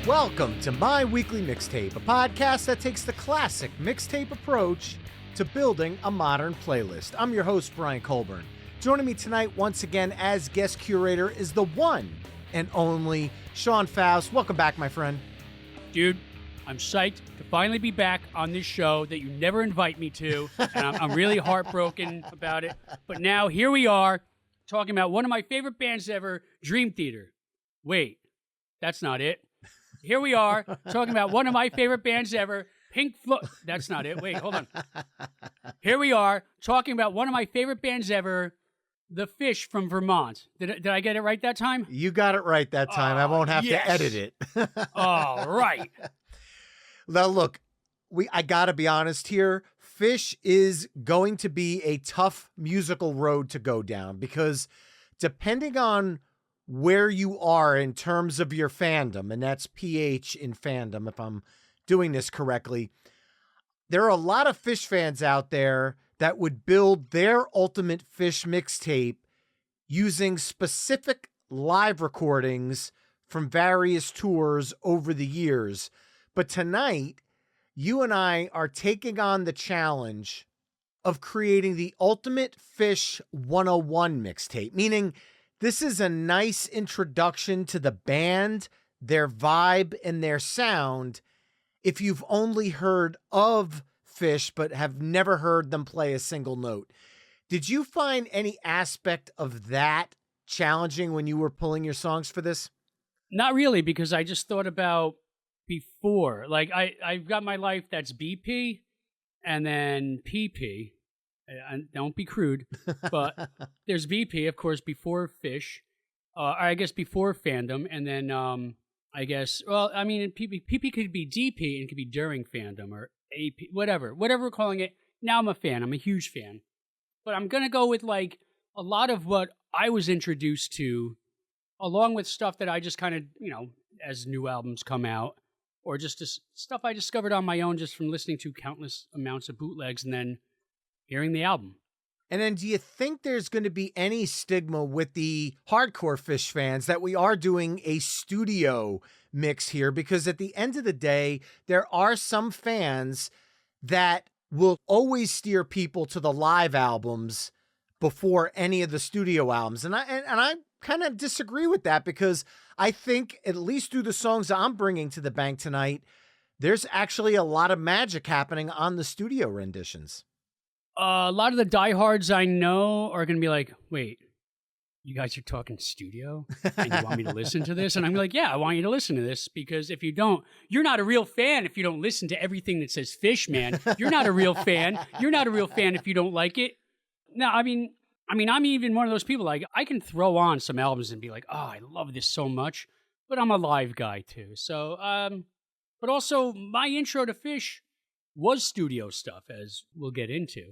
Welcome to My Weekly Mixtape, a podcast that takes the classic mixtape approach to building a modern playlist. I'm your host, Brian Colburn. Joining me tonight once again as guest curator is the one and only Sean Faust. Welcome back, my friend. Dude, I'm psyched to finally be back on this show that you never invite me to, and I'm really heartbroken about it. But now here we are talking about one of my favorite bands ever, Dream Theater. Wait, that's not it. Here we are talking about one of my favorite bands ever, Pink Floyd. That's not it. Wait, hold on. Here we are talking about one of my favorite bands ever, the Phish from Vermont. Did I get it right that time? You got it right that time. I won't have to edit it. All right. Now, look, I got to be honest here. Phish is going to be a tough musical road to go down because depending on where you are in terms of your fandom, and that's PH in fandom, if I'm doing this correctly, there are a lot of Phish fans out there that would build their ultimate Phish mixtape using specific live recordings from various tours over the years. But tonight, you and I are taking on the challenge of creating the ultimate Phish 101 mixtape, meaning this is a nice introduction to the band, their vibe, and their sound if you've only heard of Phish but have never heard them play a single note. Did you find any aspect of that challenging when you were pulling your songs for this? Not really, because I just thought about before. Like, I've got my life that's BP and then PP. Don't be crude, but there's BP, of course, before Phish, I guess before fandom, and then I guess, well, I mean, PP could be DP and it could be during fandom or AP, whatever we're calling it. Now I'm a fan. I'm a huge fan. But I'm going to go with like a lot of what I was introduced to, along with stuff that I just kind of, as new albums come out, or just stuff I discovered on my own just from listening to countless amounts of bootlegs and then hearing the album. And then do you think there's going to be any stigma with the hardcore Phish fans that we are doing a studio mix here? Because at the end of the day, there are some fans that will always steer people to the live albums before any of the studio albums. And I kind of disagree with that because I think, at least through the songs I'm bringing to the bank tonight, there's actually a lot of magic happening on the studio renditions. A lot of the diehards I know are going to be like, wait, you guys are talking studio and you want me to listen to this? And I'm like, yeah, I want you to listen to this because if you don't, you're not a real fan if you don't listen to everything that says Phish, man. You're not a real fan. You're not a real fan if you don't like it. No, I mean, I'm even one of those people, like, I can throw on some albums and be like, oh, I love this so much, but I'm a live guy too. So, but also my intro to Phish was studio stuff, as we'll get into.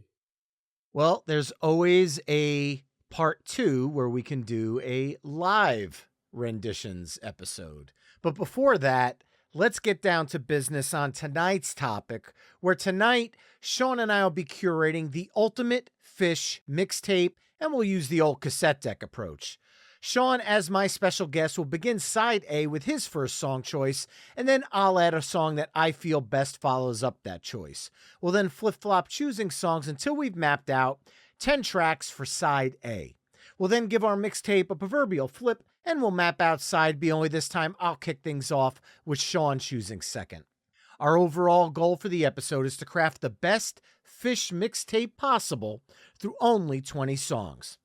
Well, there's always a part 2 where we can do a live renditions episode. But before that, let's get down to business on tonight's topic, where tonight, Sean and I will be curating the ultimate Phish mixtape, and we'll use the old cassette deck approach. Sean, as my special guest, will begin side A with his first song choice, and then I'll add a song that I feel best follows up that choice. We'll then flip-flop choosing songs until we've mapped out 10 tracks for side A. We'll then give our mixtape a proverbial flip, and we'll map out side B, only this time I'll kick things off with Sean choosing second. Our overall goal for the episode is to craft the best Phish mixtape possible through only 20 songs.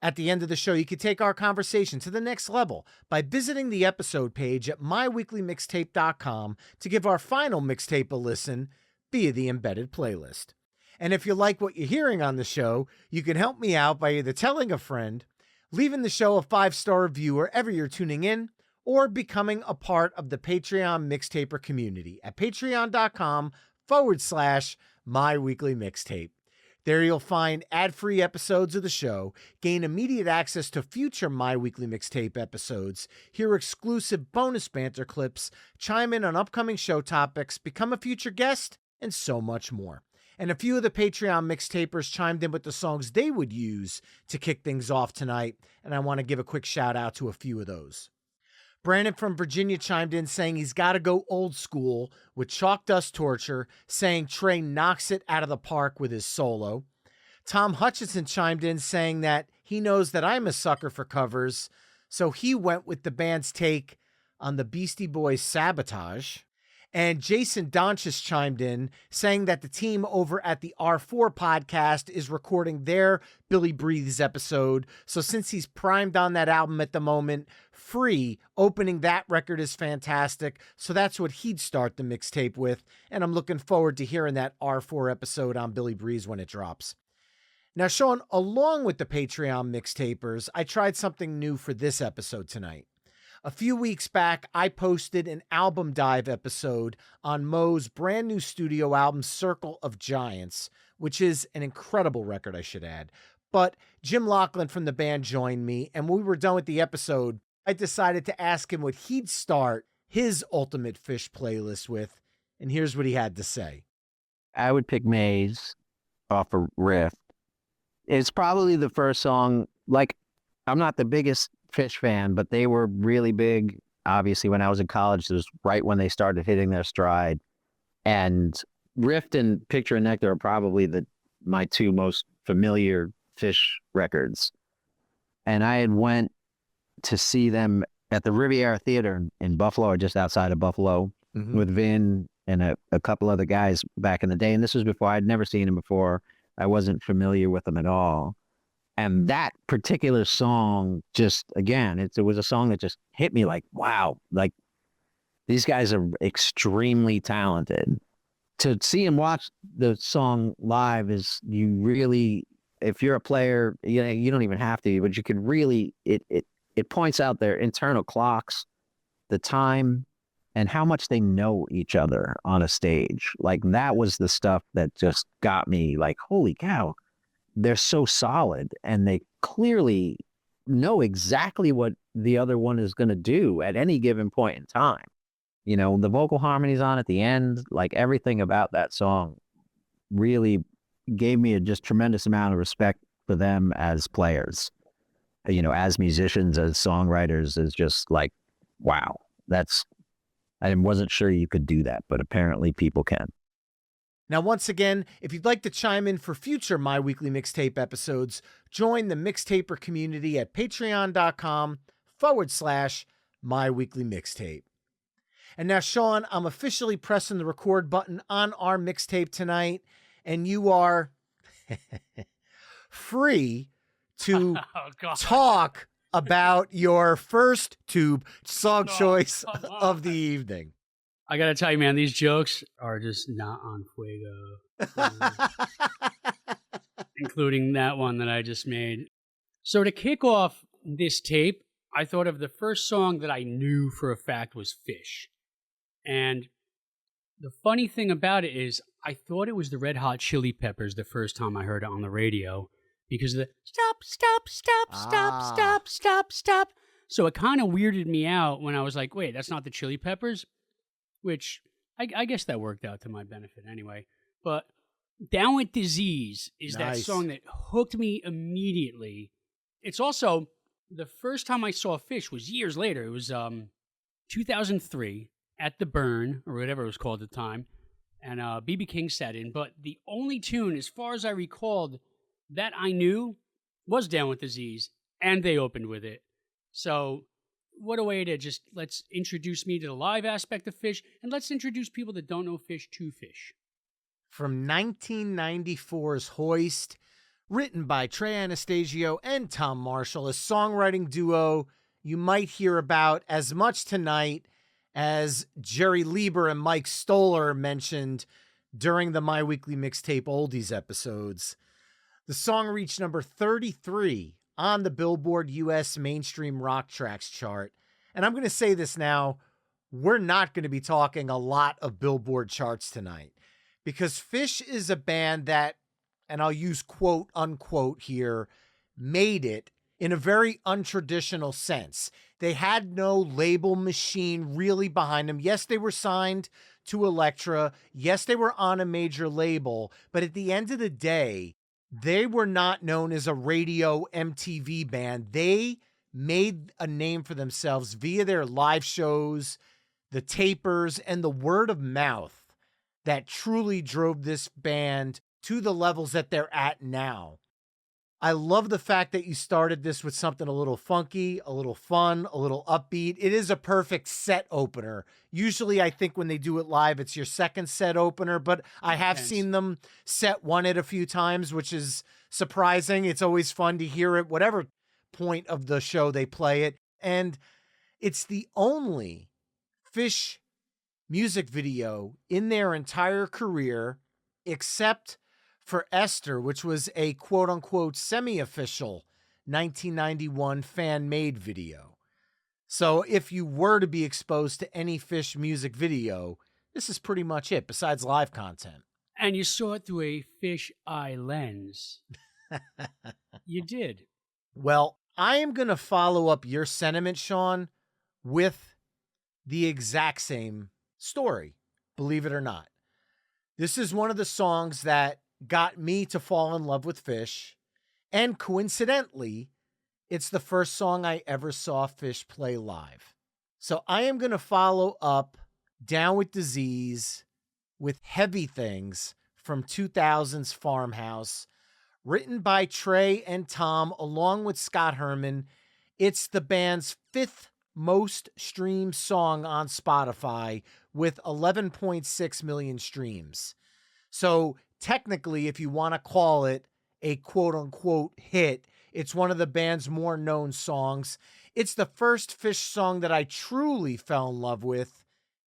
At the end of the show, you can take our conversation to the next level by visiting the episode page at myweeklymixtape.com to give our final mixtape a listen via the embedded playlist. And if you like what you're hearing on the show, you can help me out by either telling a friend, leaving the show a 5-star review wherever you're tuning in, or becoming a part of the Patreon Mixtaper community at patreon.com/myweeklymixtape. There you'll find ad-free episodes of the show, gain immediate access to future My Weekly Mixtape episodes, hear exclusive bonus banter clips, chime in on upcoming show topics, become a future guest, and so much more. And a few of the Patreon mixtapers chimed in with the songs they would use to kick things off tonight, and I want to give a quick shout out to a few of those. Brandon from Virginia chimed in saying he's got to go old school with Chalk Dust Torture, saying Trey knocks it out of the park with his solo. Tom Hutchinson chimed in saying that he knows that I'm a sucker for covers, so he went with the band's take on the Beastie Boys' Sabotage. And Jason Donchis chimed in saying that the team over at the R4 podcast is recording their Billy Breathes episode. So since he's primed on that album at the moment, Free, opening that record is fantastic. So that's what he'd start the mixtape with. And I'm looking forward to hearing that R4 episode on Billy Breathes when it drops. Now, Sean, along with the Patreon mixtapers, I tried something new for this episode tonight. A few weeks back, I posted an album dive episode on Moe's brand new studio album, Circle of Giants, which is an incredible record, I should add. But Jim Laughlin from the band joined me, and when we were done with the episode, I decided to ask him what he'd start his Ultimate Phish playlist with, and here's what he had to say. I would pick Maze off a riff. It's probably the first song, like, I'm not the biggest Phish fan, but they were really big. Obviously, when I was in college, it was right when they started hitting their stride. And Rift and Picture of Nectar are probably my two most familiar Phish records. And I had went to see them at the Riviera Theater in Buffalo, or just outside of Buffalo, with Vin and a couple other guys back in the day. And this was before, I'd never seen them before. I wasn't familiar with them at all. And that particular song just, again, it was a song that just hit me like, wow, like these guys are extremely talented. To see and watch the song live is, you really, if you're a player, you don't even have to, but you could really, it points out their internal clocks, the time, and how much they know each other on a stage. Like, that was the stuff that just got me like, holy cow. They're so solid, and they clearly know exactly what the other one is going to do at any given point in time. The vocal harmonies on at the end, like everything about that song really gave me a just tremendous amount of respect for them as players, as musicians, as songwriters, is just like, wow, I wasn't sure you could do that, but apparently people can. Now, once again, if you'd like to chime in for future My Weekly Mixtape episodes, join the Mixtaper community at patreon.com/My Weekly Mixtape. And now, Sean, I'm officially pressing the record button on our mixtape tonight, and you are free to talk about your first tube song choice of the evening. I gotta tell you, man, these jokes are just not on fuego. Including that one that I just made. So to kick off this tape, I thought of the first song that I knew for a fact was Phish. And the funny thing about it is, I thought it was the Red Hot Chili Peppers the first time I heard it on the radio, because of the stop. So it kind of weirded me out when I was like, wait, that's not the Chili Peppers? Which I guess that worked out to my benefit anyway. But Down with Disease is that song that hooked me immediately. It's also, the first time I saw Phish was years later. It was 2003 at the Burn, or whatever it was called at the time. And B.B. King sat in. But the only tune, as far as I recalled, that I knew was Down with Disease. And they opened with it. So what a way to just, let's introduce me to the live aspect of Phish, and let's introduce people that don't know Phish to Phish. From 1994's Hoist, written by Trey Anastasio and Tom Marshall, a songwriting duo you might hear about as much tonight as Jerry Lieber and Mike Stoller mentioned during the My Weekly Mixtape Oldies episodes. The song reached number 33 on the Billboard US Mainstream Rock Tracks chart. And I'm going to say this now, we're not going to be talking a lot of Billboard charts tonight, because Phish is a band that, and I'll use quote unquote here, made it in a very untraditional sense. They had no label machine really behind them. Yes, they were signed to Elektra. Yes, they were on a major label. But at the end of the day, they were not known as a radio MTV band. They made a name for themselves via their live shows, the tapers, and the word of mouth that truly drove this band to the levels that they're at now. I love the fact that you started this with something a little funky, a little fun, a little upbeat. It is a perfect set opener. Usually I think when they do it live, it's your second set opener, but I have seen them set one it a few times, which is surprising. It's always fun to hear it, whatever point of the show they play it. And it's the only Phish music video in their entire career, except for Esther, which was a quote-unquote semi-official 1991 fan-made video. So if you were to be exposed to any Phish music video, this is pretty much it, besides live content. And you saw it through a fish eye lens. You did. Well, I am going to follow up your sentiment, Sean, with the exact same story, believe it or not. This is one of the songs that got me to fall in love with Phish, and coincidentally, it's the first song I ever saw Phish play live. So I am going to follow up Down with Disease with Heavy Things from 2000's Farmhouse, written by Trey and Tom along with Scott Herman. It's the band's 5th most streamed song on Spotify with 11.6 million streams. So technically, if you want to call it a quote-unquote hit, it's one of the band's more known songs. It's the first Phish song that I truly fell in love with,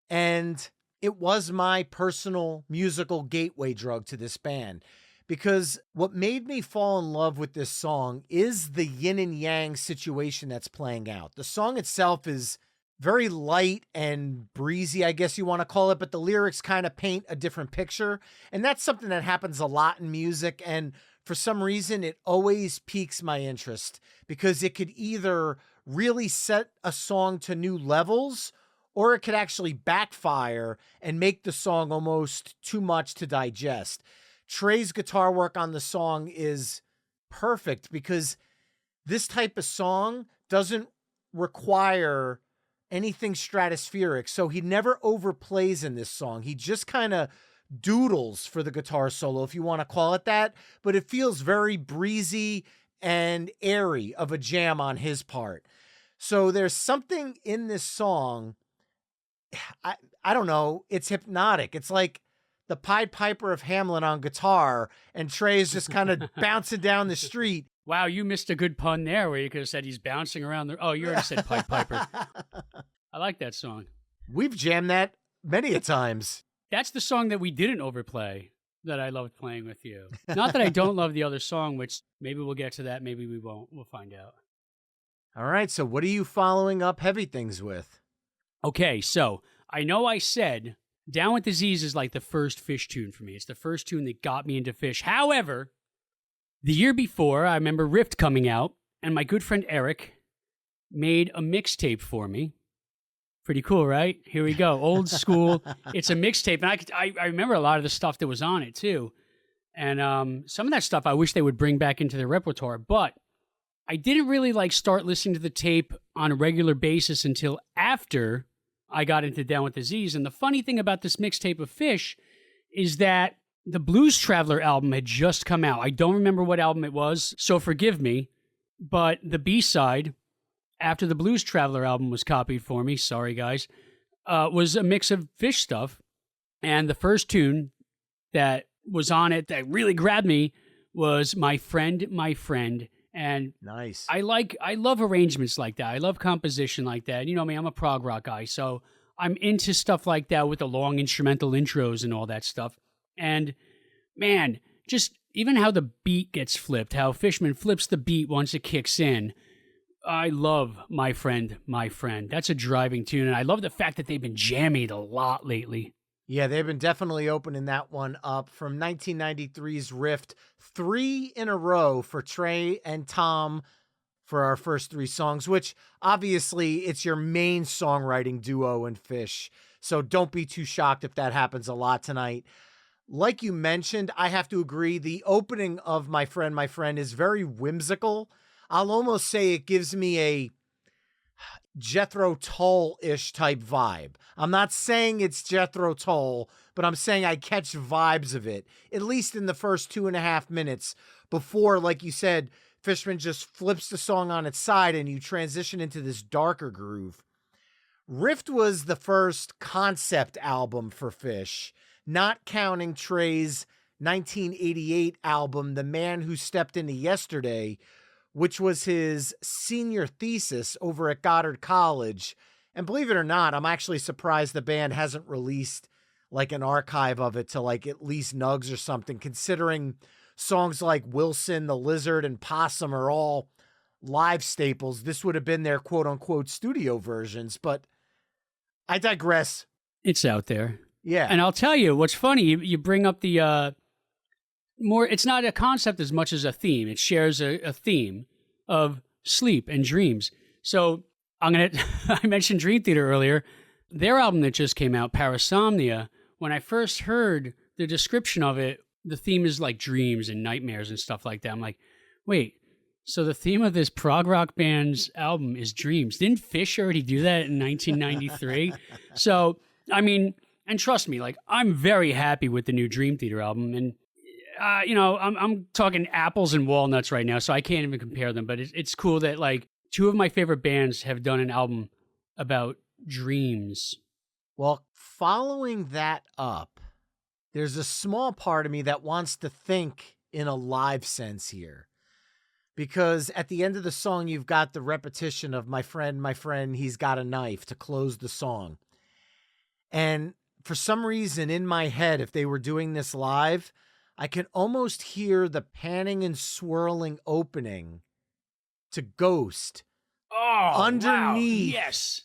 and it was my personal musical gateway drug to this band. Because what made me fall in love with this song is the yin and yang situation that's playing out. The song itself is very light and breezy, I guess you want to call it, but the lyrics kind of paint a different picture. And that's something that happens a lot in music. And for some reason, it always piques my interest because it could either really set a song to new levels or it could actually backfire and make the song almost too much to digest. Trey's guitar work on the song is perfect because this type of song doesn't require anything stratospheric. So he never overplays in this song. He just kind of doodles for the guitar solo, if you want to call it that, but it feels very breezy and airy of a jam on his part. So there's something in this song, I don't know, it's hypnotic. It's like the Pied Piper of Hamlet on guitar, and Trey is just kind of bouncing down the street. Wow, you missed a good pun there where you could have said he's bouncing around the... Oh, you already said Pied Piper. I like that song. We've jammed that many a times. That's the song that we didn't overplay that I loved playing with you. Not that I don't love the other song, which maybe we'll get to that, maybe we won't. We'll find out. All right, so what are you following up Heavy Things with? Okay, so I know I said Down with Disease is like the first Phish tune for me. It's the first tune that got me into Phish. However, the year before, I remember Rift coming out, and my good friend Eric made a mixtape for me. Pretty cool, right? Here we go. Old school. It's a mixtape. And I remember a lot of the stuff that was on it, too. And some of that stuff I wish they would bring back into their repertoire. But I didn't really start listening to the tape on a regular basis until after I got into Down with Disease. And the funny thing about this mixtape of Phish is that the Blues Traveler album had just come out. I don't remember what album it was, so forgive me. But the B-side, after the Blues Traveler album was copied for me, sorry guys, was a mix of Phish stuff. And the first tune that was on it that really grabbed me was My Friend, My Friend. And nice. I love arrangements like that. I love composition like that. You know me, I'm a prog rock guy, so I'm into stuff like that with the long instrumental intros and all that stuff. And man, just even how the beat gets flipped, how Fishman flips the beat once it kicks in. I love My Friend, My Friend. That's a driving tune, and I love the fact that they've been jamming it a lot lately. Yeah, they've been definitely opening that one up from 1993's Rift. 3 in a row for Trey and Tom for our first 3 songs, which obviously it's your main songwriting duo in Phish. So don't be too shocked if that happens a lot tonight. Like you mentioned, I have to agree, the opening of My Friend, My Friend is very whimsical. I'll almost say it gives me a Jethro Tull-ish type vibe. I'm not saying it's Jethro Tull, but I'm saying I catch vibes of it, at least in the first 2.5 minutes before, like you said, Fishman just flips the song on its side and you transition into this darker groove. Rift was the first concept album for Phish, not counting Trey's 1988 album, The Man Who Stepped Into Yesterday, which was his senior thesis over at Goddard College. And believe it or not, I'm actually surprised the band hasn't released like an archive of it to like at least Nugs or something, considering songs like Wilson, The Lizard, and Possum are all live staples. This would have been their quote unquote studio versions, but I digress. It's out there. Yeah. And I'll tell you, what's funny, you bring up the more, it's not a concept as much as a theme. It shares a theme of sleep and dreams. So I mentioned Dream Theater earlier. Their album that just came out, Parasomnia, when I first heard the description of it, the theme is like dreams and nightmares and stuff like that. I'm like, wait, so the theme of this prog rock band's album is dreams. Didn't Phish already do that in 1993? So, I mean, and trust me, like, I'm very happy with the new Dream Theater album. And, I'm talking apples and walnuts right now, so I can't even compare them. But it's cool that, like, two of my favorite bands have done an album about dreams. Well, following that up, there's a small part of me that wants to think in a live sense here. Because at the end of the song, you've got the repetition of my friend, he's got a knife to close the song. And for some reason in my head, if they were doing this live, I can almost hear the panning and swirling opening to Ghost underneath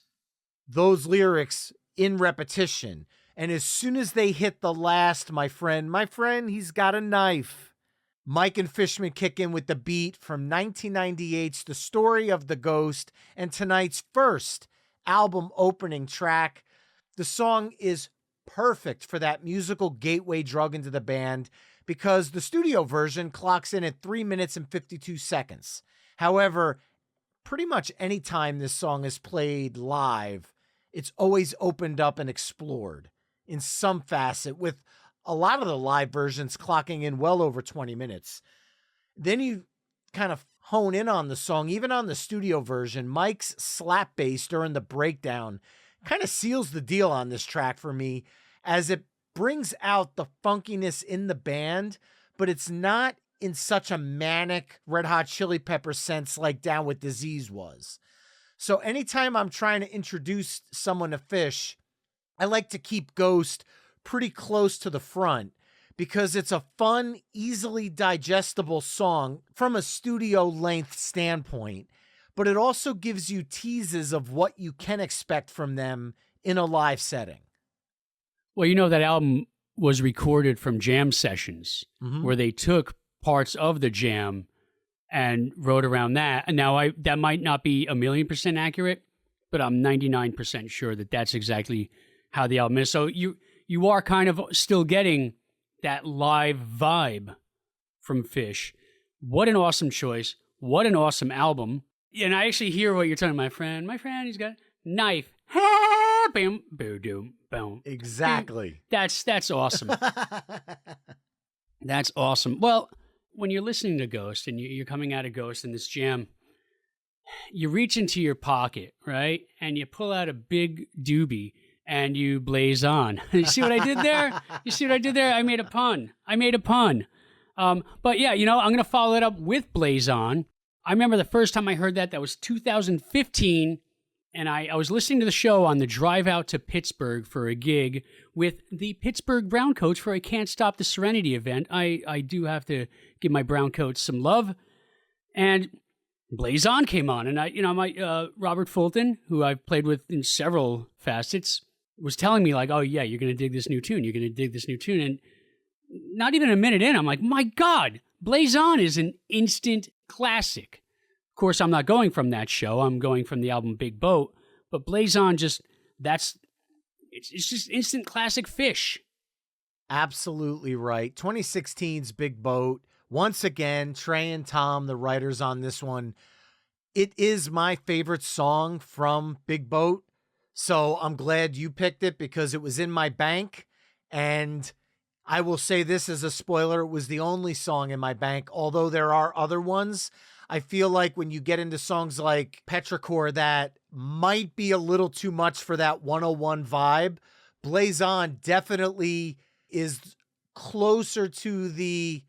those lyrics in repetition. And as soon as they hit the last, my friend, he's got a knife, Mike and Fishman kick in with the beat from 1998's The Story of the Ghost and tonight's first album opening track. The song is perfect for that musical gateway drug into the band because the studio version clocks in at 3 minutes and 52 seconds. However, pretty much any time this song is played live, it's always opened up and explored in some facet, with a lot of the live versions clocking in well over 20 minutes. Then you kind of hone in on the song. Even on the studio version, Mike's slap bass during the breakdown kind of seals the deal on this track for me, as it brings out the funkiness in the band, but it's not in such a manic Red Hot Chili Pepper sense like Down with Disease was. So anytime I'm trying to introduce someone to Phish, I like to keep Ghost pretty close to the front because it's a fun, easily digestible song from a studio length standpoint, but it also gives you teases of what you can expect from them in a live setting. Well, that album was recorded from jam sessions where they took parts of the jam and wrote around that. And now that might not be 1,000,000% accurate, but I'm 99% sure that that's exactly how the album is. So you are kind of still getting that live vibe from Phish. What an awesome choice. What an awesome album. And I actually hear what you're telling my friend, he's got a knife. Bam, boom, boom. Exactly. That's awesome. That's awesome. Well, when you're listening to Ghost and you're coming out of Ghost in this jam, you reach into your pocket, right? And you pull out a big doobie and you blaze on. You see what I did there? I made a pun. But yeah, I'm going to follow it up with Blaze On. I remember the first time I heard that was 2015. And I was listening to the show on the drive out to Pittsburgh for a gig with the Pittsburgh Browncoats for a Can't Stop the Serenity event. I do have to give my Browncoats some love. And Blaze On came on. And my Robert Fulton, who I've played with in several facets, was telling me like, oh yeah, you're going to dig this new tune. And not even a minute in, I'm like, my God, Blaze On is an instant classic. Of course, I'm not going from that show. I'm going from the album Big Boat. But Blaze On it's just instant classic Phish. Absolutely right. 2016's Big Boat. Once again, Trey and Tom, the writers on this one, It is my favorite song from Big Boat. So I'm glad you picked it because it was in my bank. And I will say this as a spoiler, it was the only song in my bank, although there are other ones. I feel like when you get into songs like Petrichor that might be a little too much for that 101 vibe, Blaze On definitely is closer to the,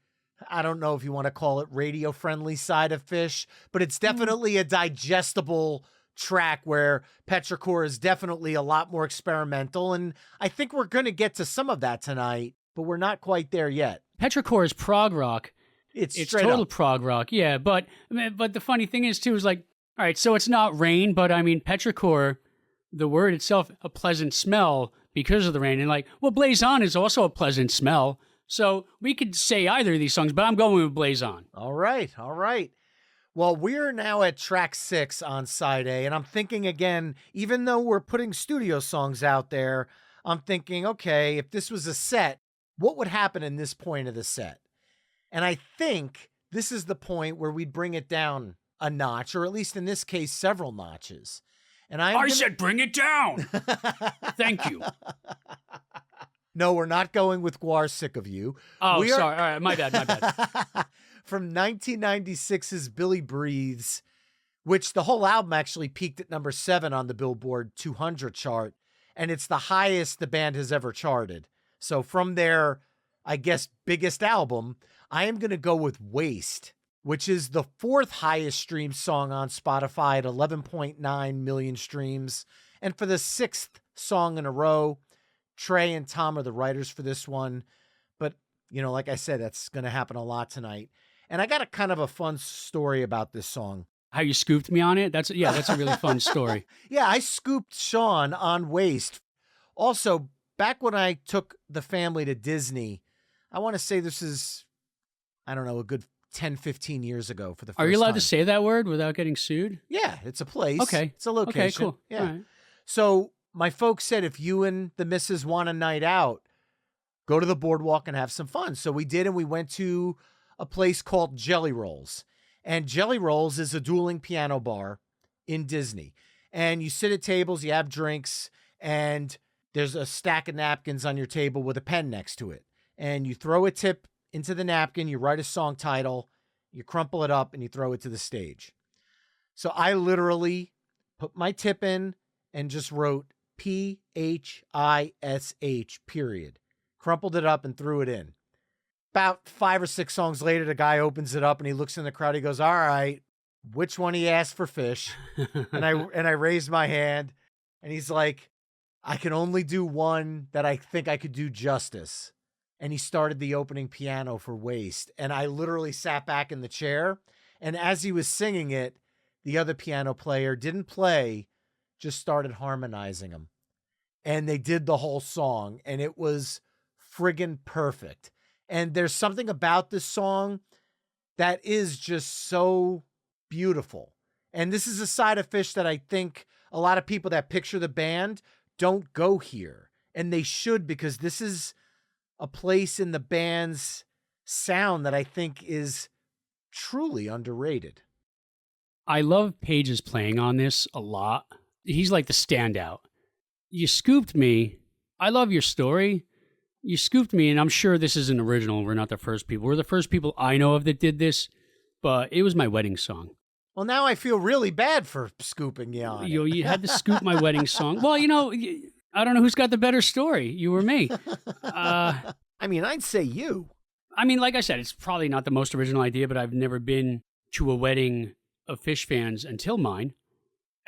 I don't know if you want to call it radio-friendly side of Phish, but it's definitely a digestible track where Petrichor is definitely a lot more experimental, and I think we're going to get to some of that tonight, but we're not quite there yet. Petrichor is prog rock. It's total prog rock, yeah. But the funny thing is, too, is like, all right, so it's not rain, but I mean, Petrichor, the word itself, a pleasant smell because of the rain. And like, well, Blaze On is also a pleasant smell. So we could say either of these songs, but I'm going with Blaze On. All right. Well, we're now at track 6 on side A, and I'm thinking again, even though we're putting studio songs out there, I'm thinking, okay, if this was a set, what would happen in this point of the set? And I think this is the point where we'd bring it down a notch, or at least in this case, several notches. And I said bring it down. Thank you. No, we're not going with Guar Sick of You. Oh, sorry. All right, my bad. From 1996's Billy Breathes, which the whole album actually peaked at number 7 on the Billboard 200 chart, and it's the highest the band has ever charted. So from their, I guess, biggest album, I am going to go with Waste, which is the 4th highest streamed song on Spotify at 11.9 million streams. And for the 6th song in a row, Trey and Tom are the writers for this one. But, you know, like I said, that's going to happen a lot tonight. And I got a kind of a fun story about this song. How you scooped me on it? That's a really fun story. Yeah, I scooped Sean on Waste. Also, back when I took the family to Disney, I want to say this is, I don't know, a good 10, 15 years ago for the first time. Are you allowed to say that word without getting sued? Yeah, it's a place. Okay. It's a location. Okay, cool. Yeah. All right. So my folks said, if you and the missus want a night out, go to the boardwalk and have some fun. So we did, and we went to a place called Jelly Rolls. And Jelly Rolls is a dueling piano bar in Disney. And you sit at tables, you have drinks, and there's a stack of napkins on your table with a pen next to it. And you throw a tip into the napkin, you write a song title, you crumple it up, and you throw it to the stage. So I literally put my tip in and just wrote PHISH, period. Crumpled it up and threw it in. About 5 or 6 songs later, the guy opens it up and he looks in the crowd. He goes, all right, which one he asked for Phish? and I raised my hand, and he's like, I can only do one that I think I could do justice. And he started the opening piano for Waste. And I literally sat back in the chair. And as he was singing it, the other piano player didn't play, just started harmonizing them. And they did the whole song, and it was friggin' perfect. And there's something about this song that is just so beautiful. And this is a side of Phish that I think a lot of people that picture the band don't go here. And they should, because this is a place in the band's sound that I think is truly underrated. I love Page's playing on this a lot. He's like the standout. You scooped me. I love your story. You scooped me, and I'm sure this is an original. We're not the first people. We're the first people I know of that did this, but it was my wedding song. Well, now I feel really bad for scooping you on it. You had to scoop my wedding song. Well, you know, I don't know who's got the better story, you or me. I mean, I'd say you. I mean, like I said, it's probably not the most original idea, but I've never been to a wedding of Phish fans until mine,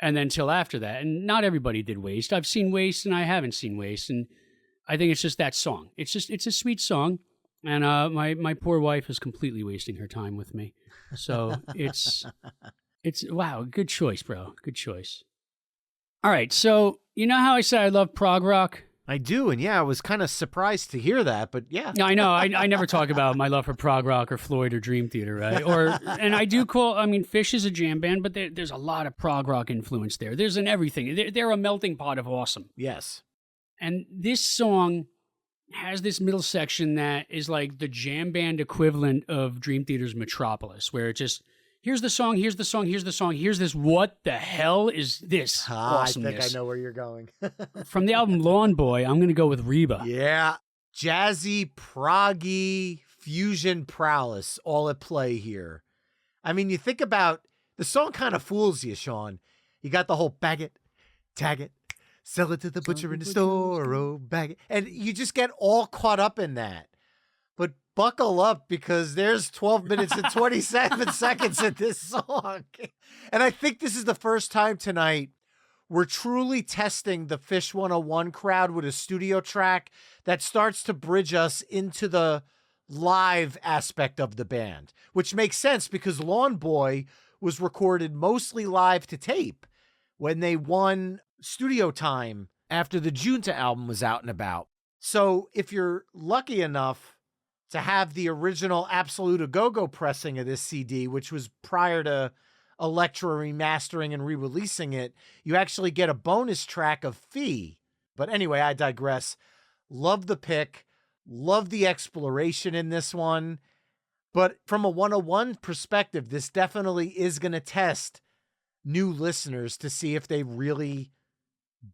and then till after that. And not everybody did Waste. I've seen Waste, and I haven't seen Waste, and I think it's just that song. It's a sweet song, and my poor wife is completely wasting her time with me. So it's wow, good choice, bro. Good choice. All right, so you know how I said I love prog rock? I do, and yeah, I was kind of surprised to hear that, but yeah. I know. I never talk about my love for prog rock or Floyd or Dream Theater, right? And I do Phish is a jam band, but there's a lot of prog rock influence there. There's in everything. They're a melting pot of awesome. Yes. And this song has this middle section that is like the jam band equivalent of Dream Theater's Metropolis, where it just here's the song, here's the song, here's the song, here's this. What the hell is this awesomeness? I think I know where you're going. From the album Lawn Boy, I'm going to go with Reba. Yeah. Jazzy, proggy, fusion prowess all at play here. I mean, you think about the song kind of fools you, Sean. You got the whole bag it, tag it, sell it to the butcher in the store, oh, bag it. And you just get all caught up in that. But buckle up because there's 12 minutes and 27 seconds in this song. And I think this is the first time tonight we're truly testing the Phish 101 crowd with a studio track that starts to bridge us into the live aspect of the band, which makes sense because Lawn Boy was recorded mostly live to tape when they won studio time after the Junta album was out and about. So if you're lucky enough to have the original Absolute A-Go-Go pressing of this CD, which was prior to Elektra remastering and re-releasing it, you actually get a bonus track of Fee. But anyway, I digress. Love the pick. Love the exploration in this one. But from a 101 perspective, this definitely is going to test new listeners to see if they really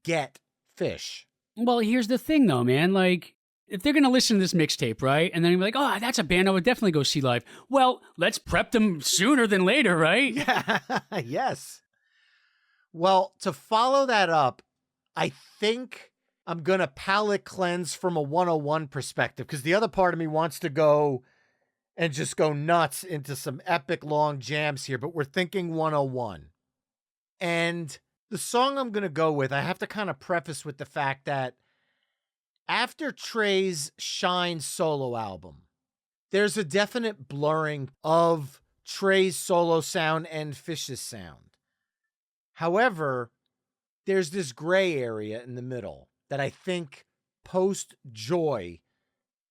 get Phish. Well, here's the thing, though, man. Like, if they're going to listen to this mixtape, right? And then you're like, oh, that's a band I would definitely go see live. Well, let's prep them sooner than later, right? Yeah. Yes. Well, to follow that up, I think I'm going to palate cleanse from a 101 perspective because the other part of me wants to go and just go nuts into some epic long jams here, but we're thinking 101. And the song I'm going to go with, I have to kind of preface with the fact that after Trey's Shine solo album, there's a definite blurring of Trey's solo sound and Phish's sound. However, there's this gray area in the middle that I think post-Joy,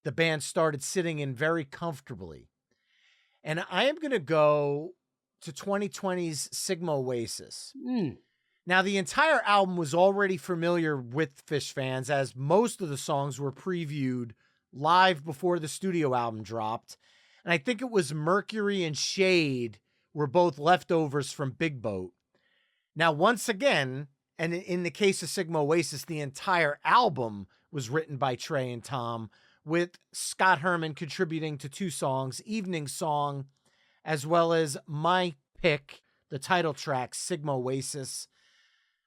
the band started sitting in very comfortably. And I am going to go to 2020's Sigma Oasis. Now, the entire album was already familiar with Phish fans, as most of the songs were previewed live before the studio album dropped. And I think it was Mercury and Shade were both leftovers from Big Boat. Now, once again, and in the case of Sigma Oasis, the entire album was written by Trey and Tom, with Scott Herman contributing to 2 songs, Evening Song, as well as my pick, the title track, Sigma Oasis.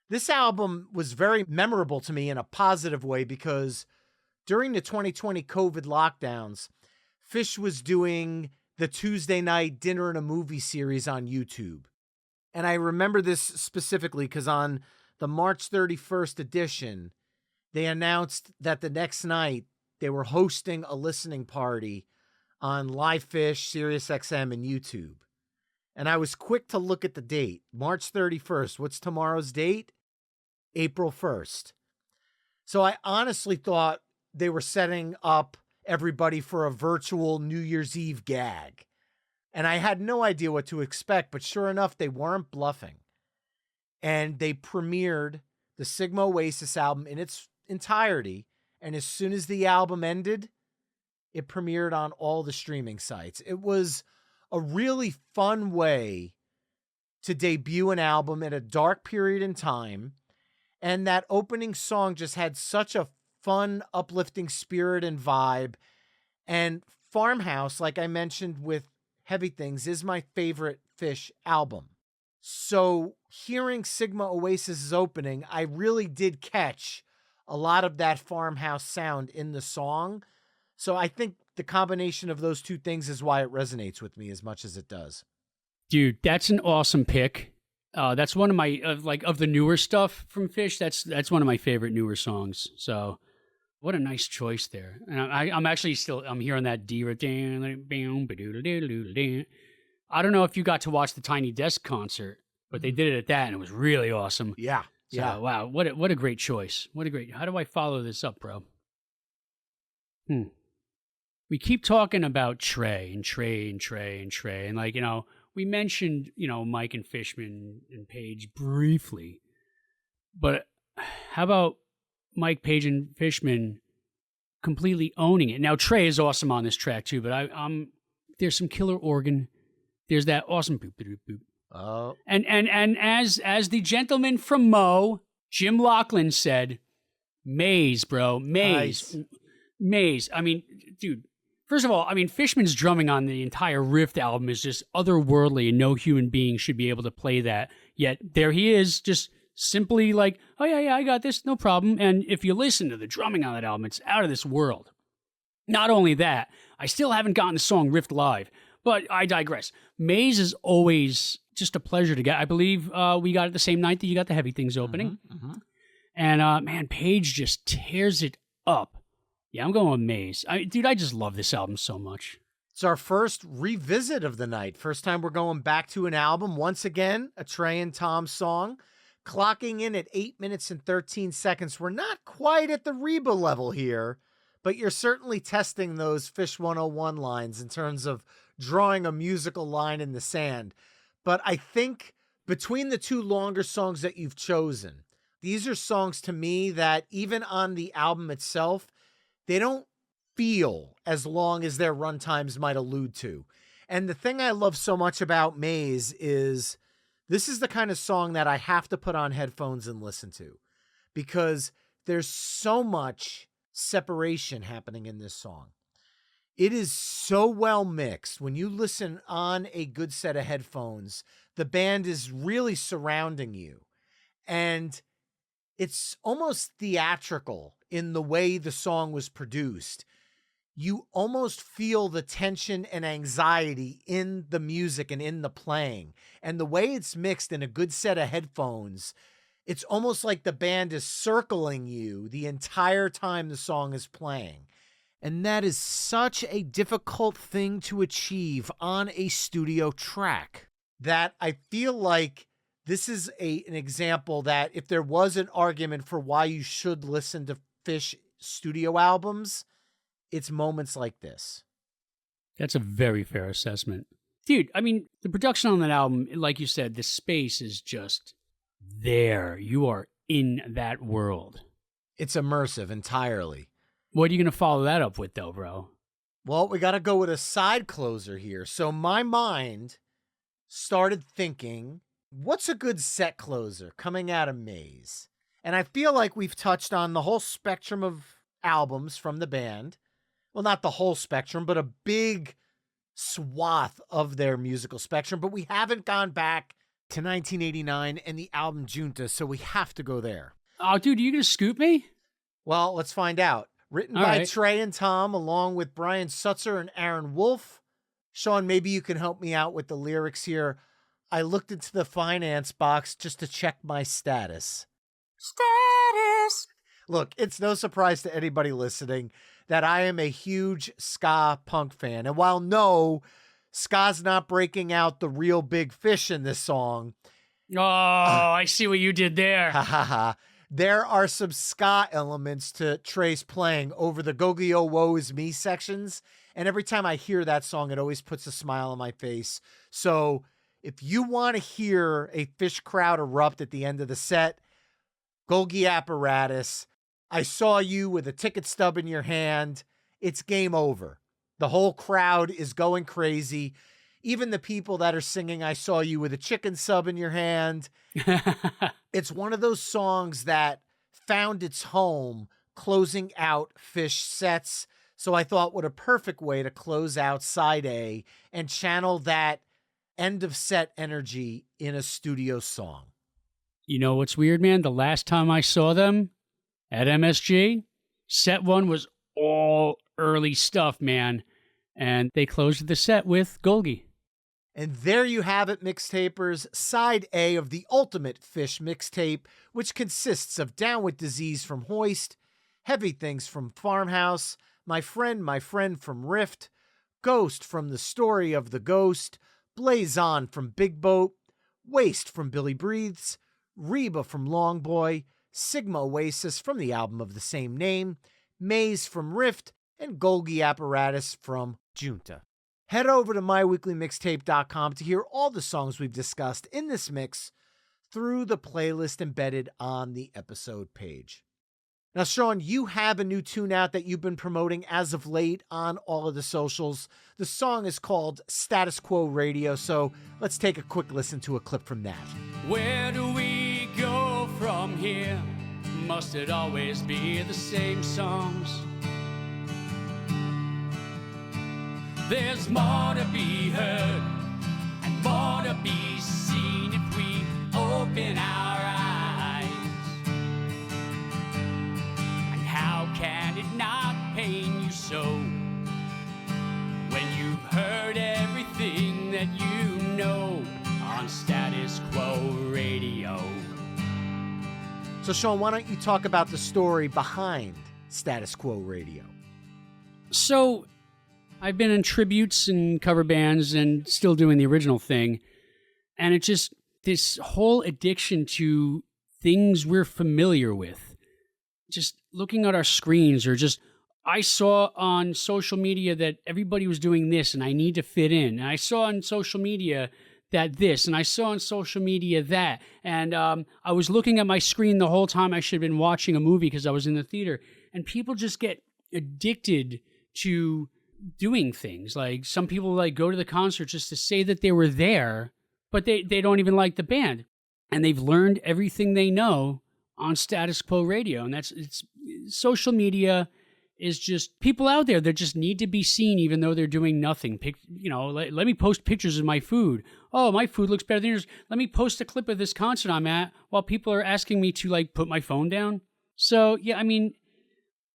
This album was very memorable to me in a positive way because during the 2020 COVID lockdowns, Phish was doing the Tuesday night dinner and a movie series on YouTube. And I remember this specifically because on the March 31st edition, they announced that the next night they were hosting a listening party on Live Phish, SiriusXM, and YouTube. And I was quick to look at the date, March 31st. What's tomorrow's date? April 1st. So I honestly thought they were setting up everybody for a virtual New Year's Eve gag. And I had no idea what to expect, but sure enough, they weren't bluffing. And they premiered the Sigma Oasis album in its entirety. And as soon as the album ended, it premiered on all the streaming sites. It was a really fun way to debut an album at a dark period in time. And that opening song just had such a fun, uplifting spirit and vibe. And Farmhouse, like I mentioned with Heavy Things, is my favorite Phish album. So hearing Sigma Oasis's opening, I really did catch a lot of that Farmhouse sound in the song. So I think the combination of those two things is why it resonates with me as much as it does. Dude, that's an awesome pick. That's one of my of the newer stuff from Phish. That's one of my favorite newer songs. So, what a nice choice there. And I'm actually I'm hearing that D. I don't know if you got to watch the Tiny Desk concert, but they did it at that, and it was really awesome. Yeah, yeah. So, wow, what a great choice. How do I follow this up, bro? We keep talking about Trey, and like, you know, we mentioned, you know, Mike and Fishman and Page briefly, but how about Mike, Page, and Fishman completely owning it? Now, Trey is awesome on this track too, but there's some killer organ, there's that awesome boop, boop, boop. Oh, And as the gentleman from Mo, Jim Laughlin said, Maze, bro, Maze. Nice. Maze. I mean, dude, first of all, I mean, Fishman's drumming on the entire Rift album is just otherworldly, and no human being should be able to play that. Yet there he is, just simply like, oh, yeah, I got this, no problem. And if you listen to the drumming on that album, it's out of this world. Not only that, I still haven't gotten the song Rift live, but I digress. Maze is always just a pleasure to get. I believe we got it the same night that you got the Heavy Things opening. And, man, Page just tears it up. Yeah, I'm going with Maze. Dude, I just love this album so much. It's our first revisit of the night. First time we're going back to an album. Once again, a Trey and Tom song. Clocking in at 8 minutes and 13 seconds. We're not quite at the Reba level here, but you're certainly testing those Phish 101 lines in terms of drawing a musical line in the sand. But I think between the two longer songs that you've chosen, these are songs to me that even on the album itself, they don't feel as long as their runtimes might allude to. And the thing I love so much about Maze is this is the kind of song that I have to put on headphones and listen to, because there's so much separation happening in this song. It is so well mixed. When you listen on a good set of headphones, the band is really surrounding you. And it's almost theatrical in the way the song was produced. You almost feel the tension and anxiety in the music and in the playing. And the way it's mixed in a good set of headphones, it's almost like the band is circling you the entire time the song is playing. And that is such a difficult thing to achieve on a studio track that I feel like this is an example that if there was an argument for why you should listen to Phish studio albums, it's moments like this. That's a very fair assessment. Dude, I mean, the production on that album, like you said, the space is just there. You are in that world. It's immersive entirely. What are you going to follow that up with, though, bro? Well, we got to go with a side closer here. So my mind started thinking, what's a good set closer coming out of Maze? And I feel like we've touched on the whole spectrum of albums from the band. Well, not the whole spectrum, but a big swath of their musical spectrum. But we haven't gone back to 1989 and the album Junta, so we have to go there. Oh, dude, are you going to scoop me? Well, let's find out. Written All by right. Trey and Tom, along with Brian Sutzer and Aaron Wolf. Sean, maybe you can help me out with the lyrics here. I looked into the finance box just to check my status. Status! Look, it's no surprise to anybody listening that I am a huge ska punk fan. And while no, ska's not breaking out the real big fish in this song. Oh, I see what you did there. Ha ha ha. There are some ska elements to Trey's playing over the Go-Go Woe Is Me sections. And every time I hear that song, it always puts a smile on my face. So if you want to hear a Phish crowd erupt at the end of the set, Golgi Apparatus, I Saw You with a ticket stub in your hand, it's game over. The whole crowd is going crazy. Even the people that are singing I Saw You with a chicken sub in your hand. It's one of those songs that found its home closing out Phish sets. So I thought, what a perfect way to close out side A and channel that end of set energy in a studio song. You know what's weird, man? The last time I saw them at MSG, set one was all early stuff, man. And they closed the set with Golgi. And there you have it, mixtapers, side A of the ultimate Phish mixtape, which consists of Down with Disease from Hoist, Heavy Things from Farmhouse, My Friend from Rift, Ghost from The Story of the Ghost, Blaze On from Big Boat, Waste from Billy Breathes, Reba from Long Boy, Sigma Oasis from the album of the same name, Maze from Rift, and Golgi Apparatus from Junta. Head over to myweeklymixtape.com to hear all the songs we've discussed in this mix through the playlist embedded on the episode page. Now, Sean, you have a new tune out that you've been promoting as of late on all of the socials. The song is called Status Quo Radio, so let's take a quick listen to a clip from that. Where do we go from here? Must it always be the same songs? There's more to be heard and more to be seen if we open our eyes. And how can it not pain you so when you've heard everything that you know on Status Quo Radio? So, Sean, why don't you talk about the story behind Status Quo Radio? So, I've been in tributes and cover bands and still doing the original thing. And it's just this whole addiction to things we're familiar with. Just looking at our screens, or just, I saw on social media that everybody was doing this and I need to fit in. And I saw on social media that this, and I saw on social media that. And I was looking at my screen the whole time I should have been watching a movie because I was in the theater. And people just get addicted to doing things. Like, some people like go to the concert just to say that they were there, but they don't even like the band. And they've learned everything they know on Status Quo Radio. And it's social media is just people out there that just need to be seen even though they're doing nothing. Let me post pictures of my food. Oh, my food looks better than yours. Let me post a clip of this concert I'm at while people are asking me to like put my phone down. So, yeah, I mean,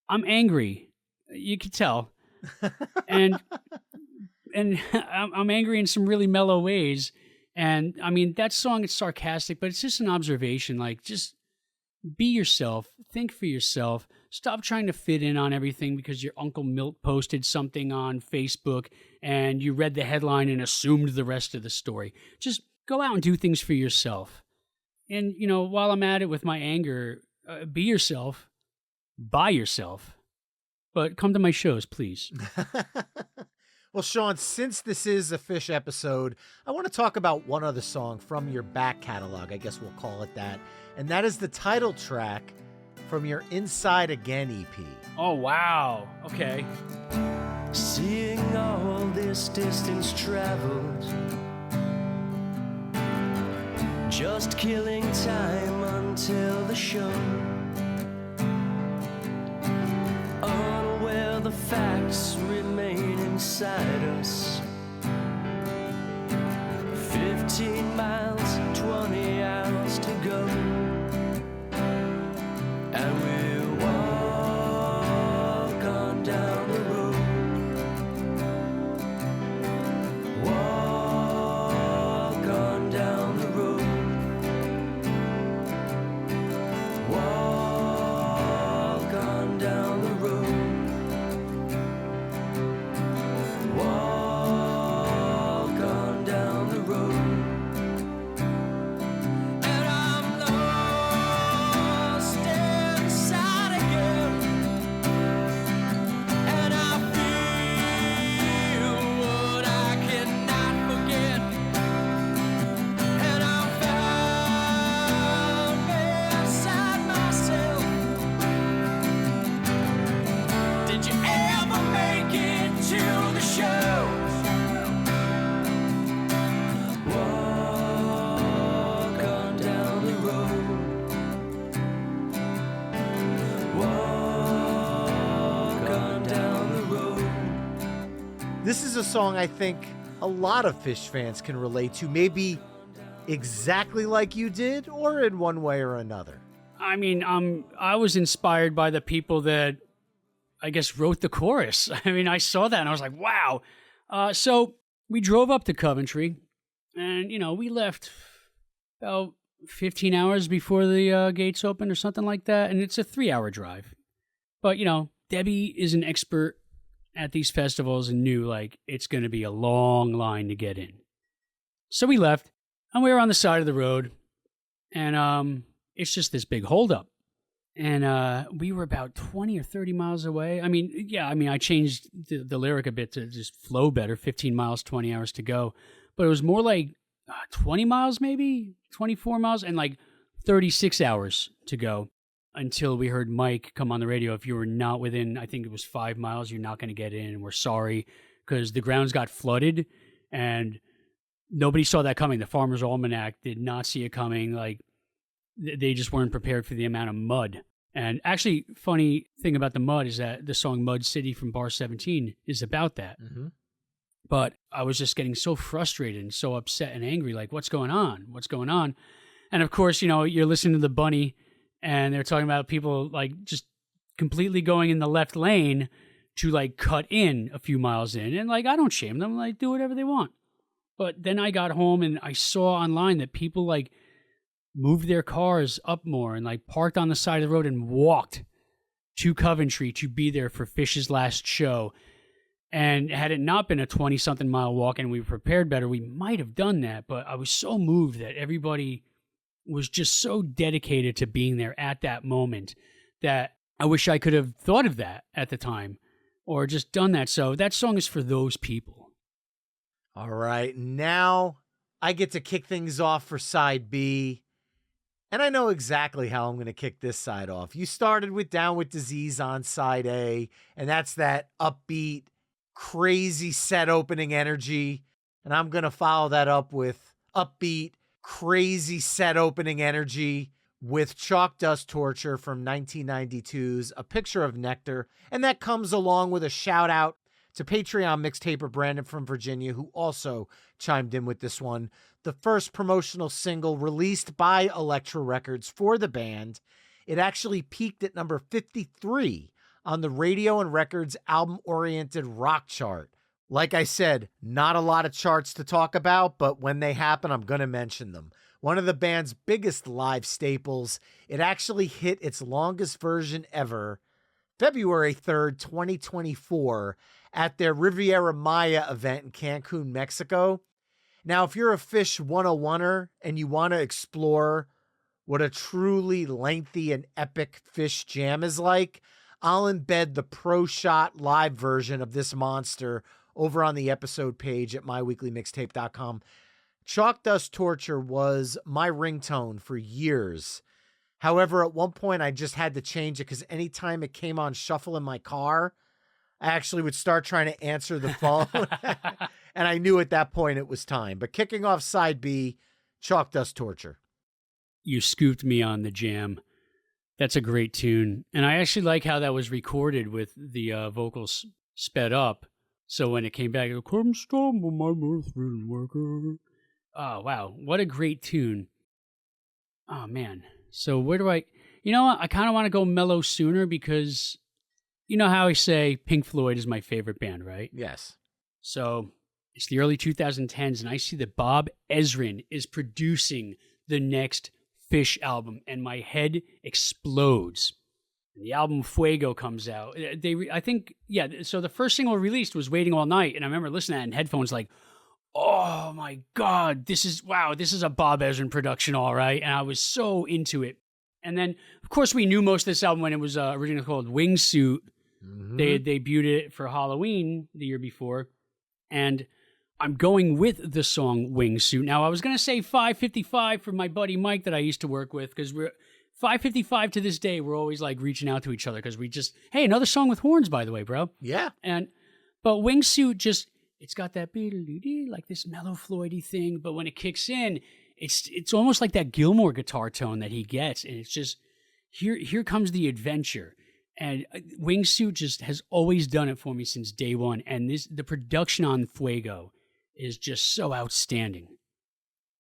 I'm angry. You can tell. and I'm angry in some really mellow ways. And I mean, that song, it's sarcastic, but it's just an observation. Like, just be yourself, think for yourself, stop trying to fit in on everything because your Uncle Milt posted something on Facebook and you read the headline and assumed the rest of the story. Just go out and do things for yourself. And, while I'm at it with my anger, be yourself, buy yourself. But come to my shows, please. Well, Sean, since this is a Phish episode, I want to talk about one other song from your back catalog. I guess we'll call it that. And that is the title track from your Inside Again EP. Oh, wow. Okay. Seeing all this distance traveled, just killing time until the show. Unaware the facts remain inside us. 15 miles, 20 hours to go. And we walk on down the road. Walk on down the road. Walk on down the road. Walk on down the road. And I'm lost inside again. And I feel what I cannot forget. And I'm found inside myself. Did you ever make it to the show? Walk on down the road. Walk on down the road. This is a song I think a lot of Phish fans can relate to, maybe exactly like you did, or in one way or another. I mean, I was inspired by the people that I guess wrote the chorus. I mean, I saw that and I was like, wow. So we drove up to Coventry and, we left about 15 hours before the gates opened or something like that. And it's a 3-hour drive. But, Debbie is an expert at these festivals and knew like it's going to be a long line to get in. So we left and we were on the side of the road and it's just this big holdup. And we were about 20 or 30 miles away. I changed the lyric a bit to just flow better, 15 miles, 20 hours to go. But it was more like 20 miles maybe, 24 miles, and like 36 hours to go. until we heard Mike come on the radio. If you were not within, I think it was 5 miles, you're not going to get in. And we're sorry, because the grounds got flooded and nobody saw that coming. The Farmer's Almanac did not see it coming. Like, they just weren't prepared for the amount of mud. And actually, funny thing about the mud is that the song Mud City from Bar 17 is about that. Mm-hmm. But I was just getting so frustrated and so upset and angry. Like, what's going on? What's going on? And of course, you know, you're listening to the Bunny and they're talking about people like just completely going in the left lane to like cut in a few miles in. And like, I don't shame them. Like, do whatever they want. But then I got home and I saw online that people like moved their cars up more and like parked on the side of the road and walked to Coventry to be there for Phish's last show. And had it not been a 20-something mile walk and we were prepared better, we might have done that. But I was so moved that everybody was just so dedicated to being there at that moment that I wish I could have thought of that at the time or just done that. So that song is for those people. All right. Now I get to kick things off for side B. And I know exactly how I'm going to kick this side off. You started with Down with Disease on side A, and that's that upbeat, crazy set opening energy. And I'm going to follow that up with upbeat, crazy set opening energy with Chalk Dust Torture from 1992's A Picture of Nectar. And that comes along with a shout out to Patreon mixtaper Brandon from Virginia, who also chimed in with this one. The first promotional single released by Elektra Records for the band. It actually peaked at number 53 on the Radio and Records album-oriented rock chart. Like I said, not a lot of charts to talk about, but when they happen, I'm going to mention them. One of the band's biggest live staples, it actually hit its longest version ever, February 3rd, 2024, at their Riviera Maya event in Cancun, Mexico. Now, if you're a Phish 101er and you want to explore what a truly lengthy and epic Phish jam is like, I'll embed the Pro Shot live version of this monster over on the episode page at myweeklymixtape.com. Chalk Dust Torture was my ringtone for years. However, at one point I just had to change it because anytime it came on shuffle in my car, I actually would start trying to answer the phone. And I knew at that point it was time. But kicking off side B, Chalk Dust Torture. You scooped me on the jam. That's a great tune. And I actually like how that was recorded with the vocals sped up. So when it came back, it come stumble my mirth-ridden worker. Oh, wow. What a great tune. Oh, man. So where do I... You know what? I kind of want to go mellow sooner because you know how I say Pink Floyd is my favorite band, right? Yes. So it's the early 2010s, and I see that Bob Ezrin is producing the next Phish album, and my head explodes. The album Fuego comes out. So the first single released was Waiting All Night, and I remember listening to that in headphones like, oh my God, this is a Bob Ezrin production, all right. And I was so into it. And then, of course, we knew most of this album when it was originally called Wingsuit. Mm-hmm. They debuted it for Halloween the year before. And I'm going with the song Wingsuit. Now, I was going to say 555 for my buddy Mike that I used to work with, because we're 555 to this day. We're always like reaching out to each other because we just, hey, another song with horns, by the way, bro. Yeah. But Wingsuit just, it's got that like this mellow Floydy thing, but when it kicks in, it's almost like that Gilmour guitar tone that he gets, and it's just here comes the adventure. And Wingsuit just has always done it for me since day one, and the production on Fuego is just so outstanding.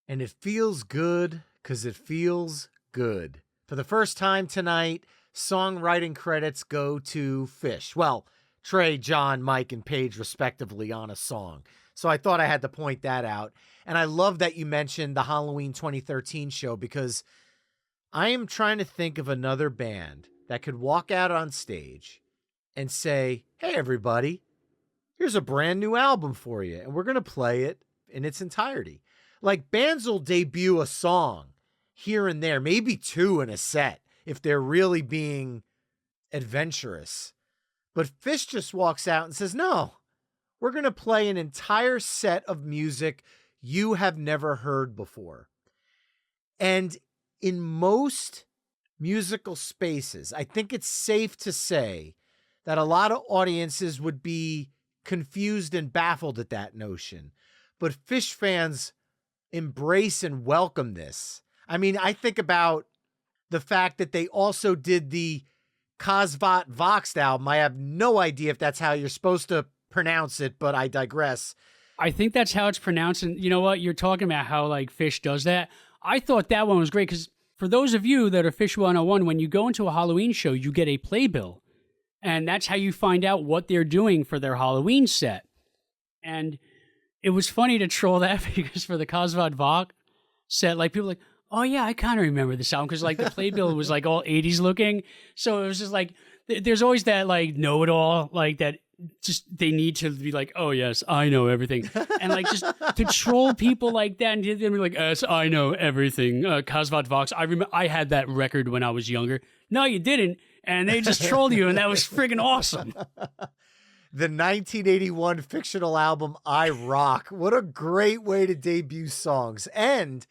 And it feels good because it feels good. For the first time tonight, songwriting credits go to Phish. Well, Trey, John, Mike, and Paige, respectively, on a song. So I thought I had to point that out. And I love that you mentioned the Halloween 2013 show, because I am trying to think of another band that could walk out on stage and say, hey, everybody, here's a brand new album for you, and we're going to play it in its entirety. Like, bands will debut a song here and there, maybe two in a set, if they're really being adventurous. But Phish just walks out and says, no, we're going to play an entire set of music you have never heard before. And in most musical spaces, I think it's safe to say that a lot of audiences would be confused and baffled at that notion. But Phish fans embrace and welcome this. I mean, I think about the fact that they also did the Kasvat Voxed album. I have no idea if that's how you're supposed to pronounce it, but I digress. I think that's how it's pronounced. And you know what? You're talking about how like Phish does that. I thought that one was great because for those of you that are Phish 101, when you go into a Halloween show, you get a playbill. And that's how you find out what they're doing for their Halloween set. And it was funny to troll that because for the Kasvat Vok set, like people were like, oh yeah, I kind of remember this album because like the playbill was like all 80s looking. So it was just like, there's always that like know-it-all, like that just they need to be like, oh yes, I know everything. And like just to troll people like that and they'd be like, yes, I know everything. Kasvat Vox, I had that record when I was younger. No, you didn't. And they just trolled you, and that was friggin' awesome. The 1981 fictional album, I Rock. What a great way to debut songs. And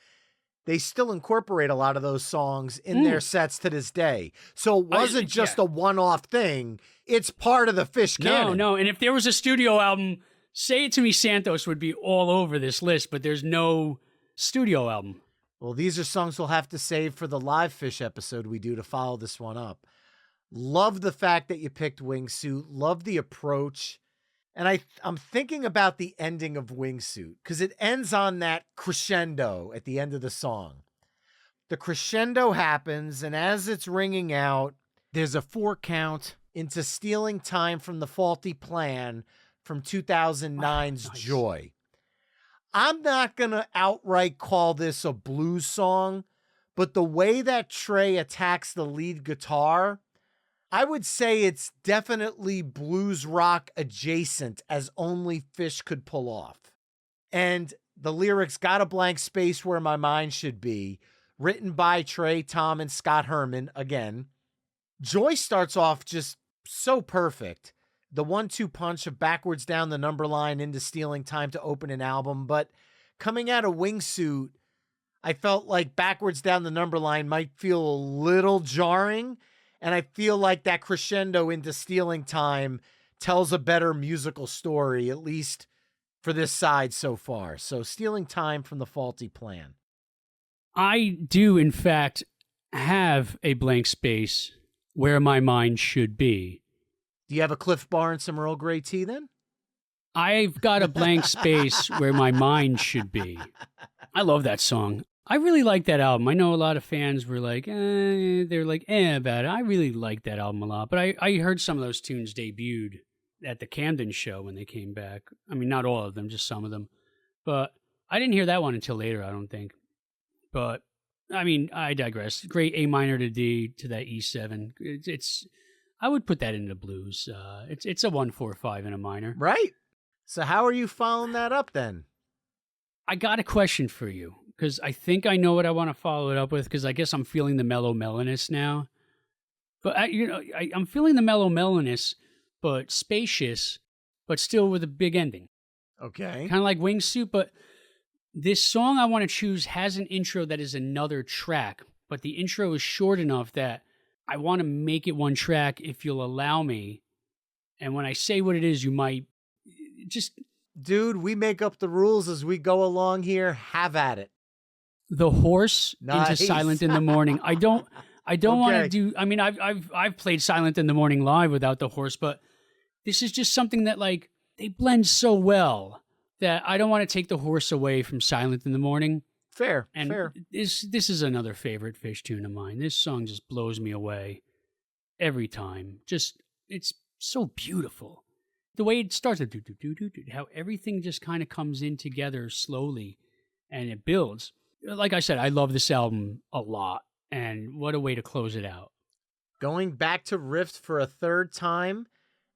they still incorporate a lot of those songs in their sets to this day. So it wasn't just a one-off thing. It's part of the Phish canon. No. And if there was a studio album, Say It To Me Santos would be all over this list, but there's no studio album. Well, these are songs we'll have to save for the live Phish episode we do to follow this one up. Love the fact that you picked Wingsuit. Love the approach. And I'm thinking about the ending of Wingsuit because it ends on that crescendo at the end of the song. The crescendo happens, and as it's ringing out, there's a 4 count into Stealing Time from the Faulty Plan from 2009's nice. Joy. I'm not going to outright call this a blues song, but the way that Trey attacks the lead guitar, I would say it's definitely blues rock adjacent as only Phish could pull off. And the lyrics, got a blank space where my mind should be, written by Trey, Tom, and Scott Herman again. Joy starts off just so perfect. The 1-2 punch of backwards down the number line into Stealing Time to open an album. But coming out of Wingsuit, I felt like backwards down the number line might feel a little jarring. And I feel like that crescendo into Stealing Time tells a better musical story, at least for this side so far. So Stealing Time from the Faulty Plan. I do, in fact, have a blank space where my mind should be. Do you have a Cliff Bar and some Earl Grey tea then? I've got a blank space where my mind should be. I love that song. I really like that album. I know a lot of fans were like, they're like, about it. I really like that album a lot. But I heard some of those tunes debuted at the Camden show when they came back. I mean, not all of them, just some of them. But I didn't hear that one until later, I don't think. But, I mean, I digress. Great A minor to D to that E7. It's I would put that into blues. It's a 1-4-5 in a minor. Right. So how are you following that up then? I got a question for you. Because I think I know what I want to follow it up with, because I guess I'm feeling the mellow mellowness now. But, I'm feeling the mellow mellowness, but spacious, but still with a big ending. Okay. Kind of like Wingsuit, but this song I want to choose has an intro that is another track, but the intro is short enough that I want to make it one track if you'll allow me. And when I say what it is, you might just... Dude, we make up the rules as we go along here. Have at it. The horse Nice. into Silent in the Morning. I don't want to do. I mean, I've played Silent in the Morning live without the horse, but this is just something that like they blend so well that I don't want to take the horse away from Silent in the Morning. Fair. And fair. this is another favorite Phish tune of mine. This song just blows me away every time. Just it's so beautiful. The way it starts, how everything just kind of comes in together slowly, and it builds. Like I said, I love this album a lot, and what a way to close it out. Going back to riffs for a third time,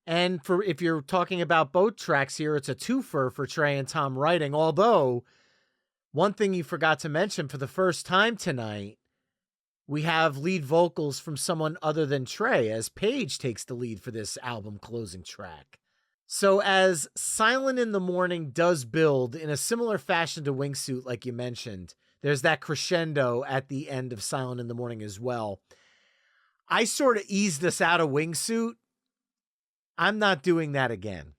and for if you're talking about both tracks here, it's a twofer for Trey and Tom writing. Although, one thing you forgot to mention for the first time tonight, we have lead vocals from someone other than Trey, as Paige takes the lead for this album closing track. So as Silent in the Morning does build in a similar fashion to Wingsuit, like you mentioned, there's that crescendo at the end of Silent in the Morning as well. I sort of eased us out of Wingsuit. I'm not doing that again.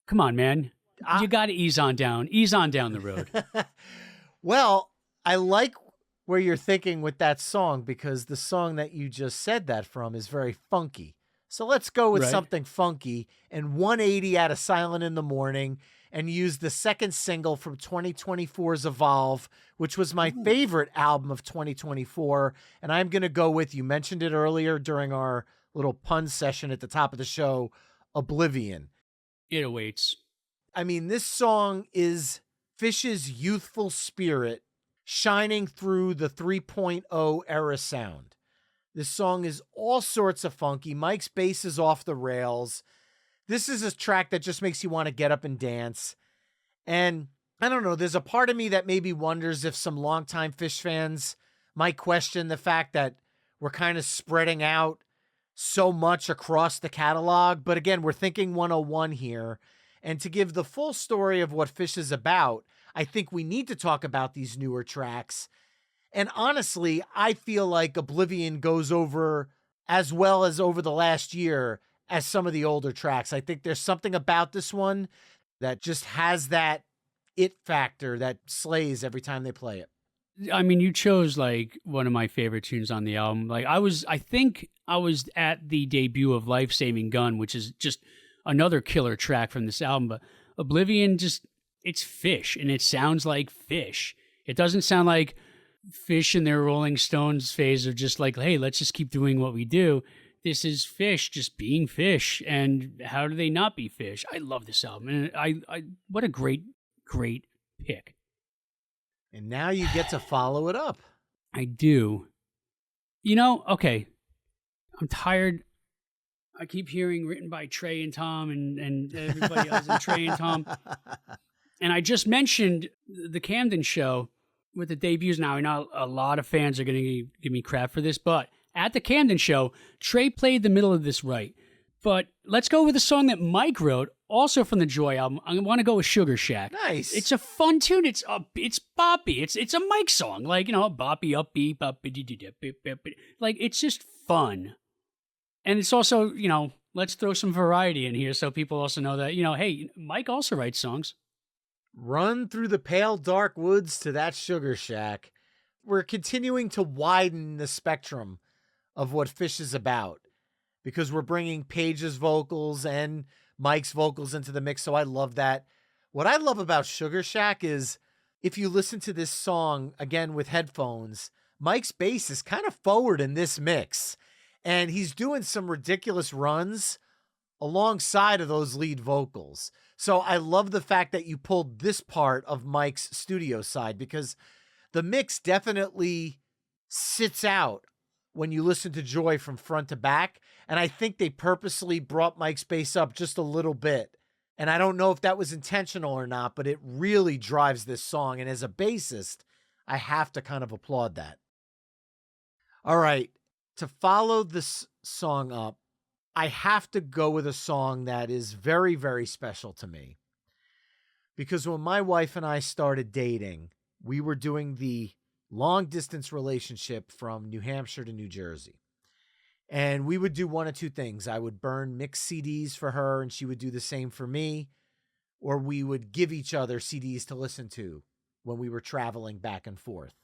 Come on, man. I- You got to ease on down the road. Well, I like where you're thinking with that song because the song that you just said that from is very funky. So let's go with Right. something funky and 180 out of Silent in the Morning and use the second single from 2024's Evolve, which was my favorite album of 2024. And I'm going to go with, you mentioned it earlier during our little pun session at the top of the show, Oblivion. It awaits. I mean, this song is Phish's youthful spirit shining through the 3.0 era sound. This song is all sorts of funky. Mike's bass is off the rails. This is a track that just makes you want to get up and dance. And I don't know, there's a part of me that maybe wonders if some longtime Phish fans might question the fact that we're kind of spreading out so much across the catalog. But again, we're thinking 101 here. And to give the full story of what Phish is about, I think we need to talk about these newer tracks. And honestly, I feel like Oblivion goes over as well as over the last year as some of the older tracks. I think there's something about this one that just has that it factor that slays every time they play it. I mean, you chose like one of my favorite tunes on the album. Like I think I was at the debut of Life Saving Gun, which is just another killer track from this album. But Oblivion, it's Phish, and it sounds like Phish. It doesn't sound like Phish in their Rolling Stones phase of just like, hey, let's just keep doing what we do. This is Phish just being Phish, and how do they not be Phish? I love this album, and I what a great pick. And now you get to follow it up. I do. You know, okay, I'm tired. I keep hearing written by Trey and Tom and everybody else and Trey and Tom. And I just mentioned the Camden show with the debuts. Now, I know a lot of fans are going to give me crap for this, but at the Camden show, Trey played the middle of this right. But let's go with a song that Mike wrote, also from the Joy album. I want to go with Sugar Shack. Nice. It's a fun tune. It's boppy. It's a Mike song, like, you know, boppy, upbeat, boppy, like, it's just fun. And it's also, you know, let's throw some variety in here so people also know that, you know, hey, Mike also writes songs. Run through the pale dark woods to that Sugar Shack. We're continuing to widen the spectrum of what Phish is about because we're bringing Paige's vocals and Mike's vocals into the mix. So I love that. What I love about Sugar Shack is if you listen to this song again with headphones, Mike's bass is kind of forward in this mix. And he's doing some ridiculous runs alongside of those lead vocals. So I love the fact that you pulled this part of Mike's studio side because the mix definitely sits out when you listen to Joy from front to back. And I think they purposely brought Mike's bass up just a little bit. And I don't know if that was intentional or not, but it really drives this song. And as a bassist, I have to kind of applaud that. All right. To follow this song up, I have to go with a song that is very, very special to me. Because when my wife and I started dating, we were doing the long distance relationship from New Hampshire to New Jersey. And we would do one of two things. I would burn mixed CDs for her and she would do the same for me. Or we would give each other CDs to listen to when we were traveling back and forth.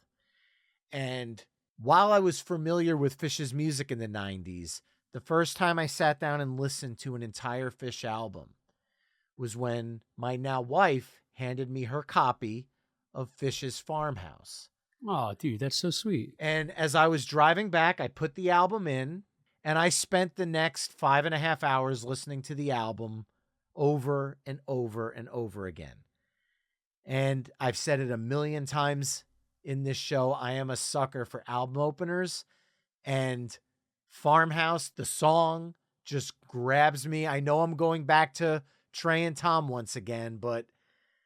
And while I was familiar with Phish's music in the 90s, the first time I sat down and listened to an entire Phish album was when my now wife handed me her copy of Phish's Farmhouse. Oh, dude, that's so sweet. And as I was driving back, I put the album in and I spent the next 5.5 hours listening to the album over and over and over again. And I've said it a million times in this show, I am a sucker for album openers, and Farmhouse, the song, just grabs me. I know I'm going back to Trey and Tom once again, but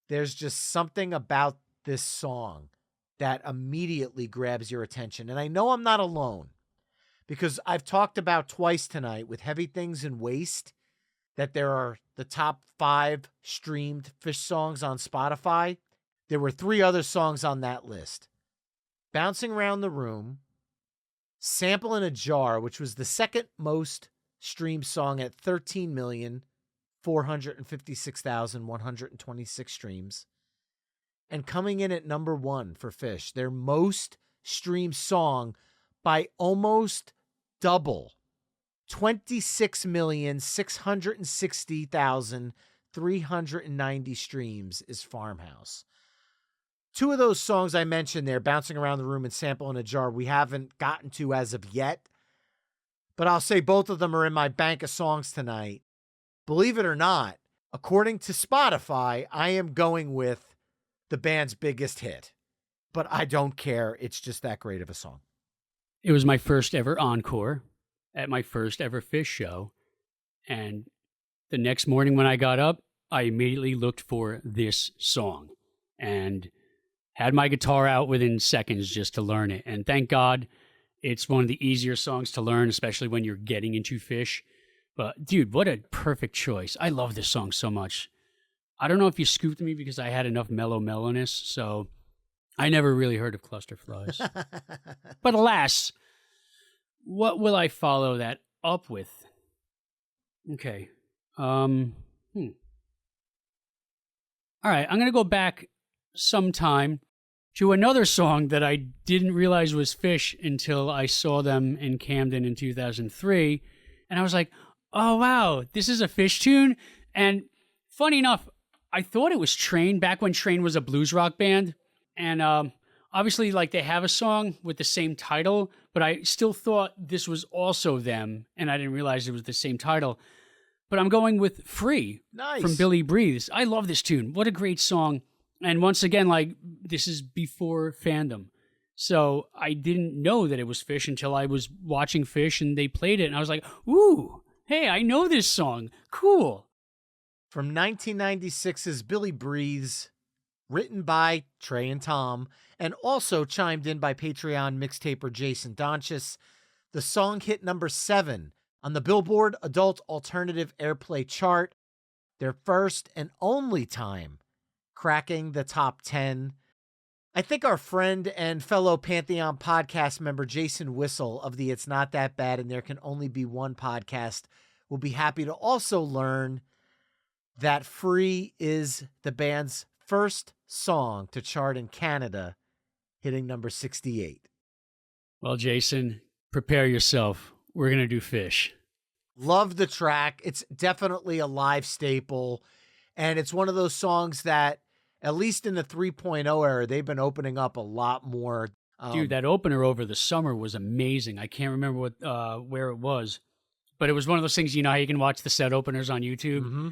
there's just something about this song that immediately grabs your attention. And I know I'm not alone because I've talked about twice tonight with Heavy Things and Waste that there are the top 5 streamed Phish songs on Spotify. There were 3 other songs on that list: Bouncing Around the Room, Sample in a Jar, which was the second most streamed song at 13,456,126 streams. And coming in at number 1 for Phish, their most streamed song by almost double. 26,660,390 streams is Farmhouse. 2 of those songs I mentioned there, Bouncing Around the Room and Sample in a Jar, we haven't gotten to as of yet. But I'll say both of them are in my bank of songs tonight. Believe it or not, according to Spotify, I am going with the band's biggest hit. But I don't care. It's just that great of a song. It was my first ever encore at my first ever Phish show. And the next morning when I got up, I immediately looked for this song and had my guitar out within seconds just to learn it. And thank God it's one of the easier songs to learn, especially when you're getting into Phish. But dude, what a perfect choice. I love this song so much. I don't know if you scooped me because I had enough mellowness, so I never really heard of Clusterflies. But alas, what will I follow that up with? Okay. All right, I'm going to go back sometime to another song that I didn't realize was Phish until I saw them in Camden in 2003. And I was like, oh, wow, this is a Phish tune? And funny enough, I thought it was Train back when Train was a blues rock band. And obviously, like, they have a song with the same title, but I still thought this was also them, and I didn't realize it was the same title. But I'm going with Free from Billy Breathes. I love this tune. What a great song. And once again, like, this is before fandom. So I didn't know that it was Phish until I was watching Phish and they played it. And I was like, ooh, hey, I know this song. Cool. From 1996's Billy Breathes, written by Trey and Tom, and also chimed in by Patreon mixtaper Jason Donchis, the song hit number 7 on the Billboard Adult Alternative Airplay chart, their first and only time cracking the top 10. I think our friend and fellow Pantheon podcast member Jason Whistle of the It's Not That Bad and There Can Only Be One podcast will be happy to also learn that Free is the band's first song to chart in Canada, hitting number 68. Well, Jason, prepare yourself. We're going to do Phish. Love the track. It's definitely a live staple. And it's one of those songs that, at least in the 3.0 era, they've been opening up a lot more. Dude, that opener over the summer was amazing. I can't remember where it was, but it was one of those things, you know how you can watch the set openers on YouTube? Mm-hmm.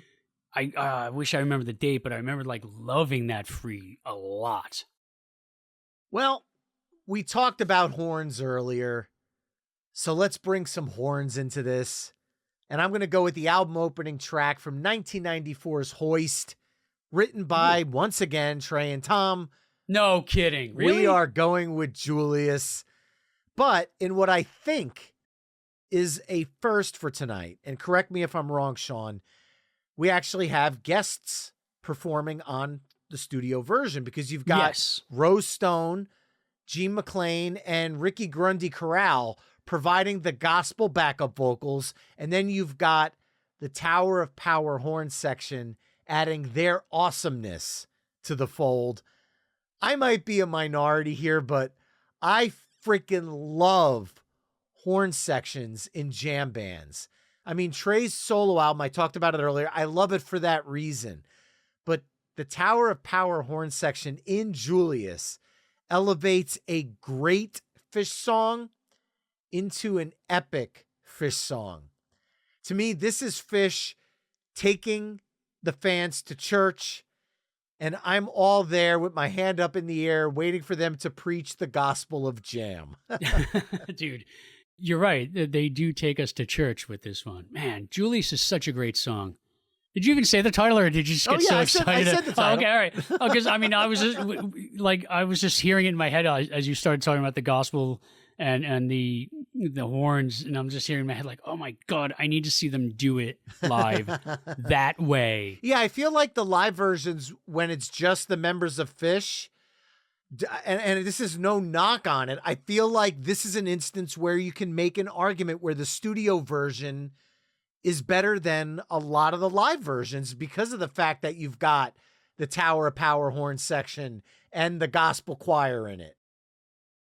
I wish I remember the date, but I remember like loving that Free a lot. Well, we talked about horns earlier, so let's bring some horns into this. And I'm going to go with the album opening track from 1994's Hoist, written by, once again, Trey and Tom. No kidding. Really? We are going with Julius. But in what I think is a first for tonight, and correct me if I'm wrong, Sean, we actually have guests performing on the studio version, because you've got Rose Stone, Gene McClain, and Ricky Grundy Corral providing the gospel backup vocals. And then you've got the Tower of Power horn section adding their awesomeness to the fold. I might be a minority here, but I freaking love horn sections in jam bands. I mean, Trey's solo album, I talked about it earlier. I love it for that reason. But the Tower of Power horn section in Julius elevates a great Phish song into an epic Phish song. To me, this is Phish taking the fans to church, and I'm all there with my hand up in the air waiting for them to preach the gospel of jam. Dude, you're right. They do take us to church with this one. Man, Julius is such a great song. Did you even say the title, or did you just get so excited? I said the title. Oh, okay, all right. Oh, because I mean, I was just hearing it in my head as you started talking about the gospel and the horns, and I'm just hearing in my head like, oh my God, I need to see them do it live that way. Yeah, I feel like the live versions, when it's just the members of Phish, And this is no knock on it. I feel like this is an instance where you can make an argument where the studio version is better than a lot of the live versions because of the fact that you've got the Tower of Power horn section and the gospel choir in it.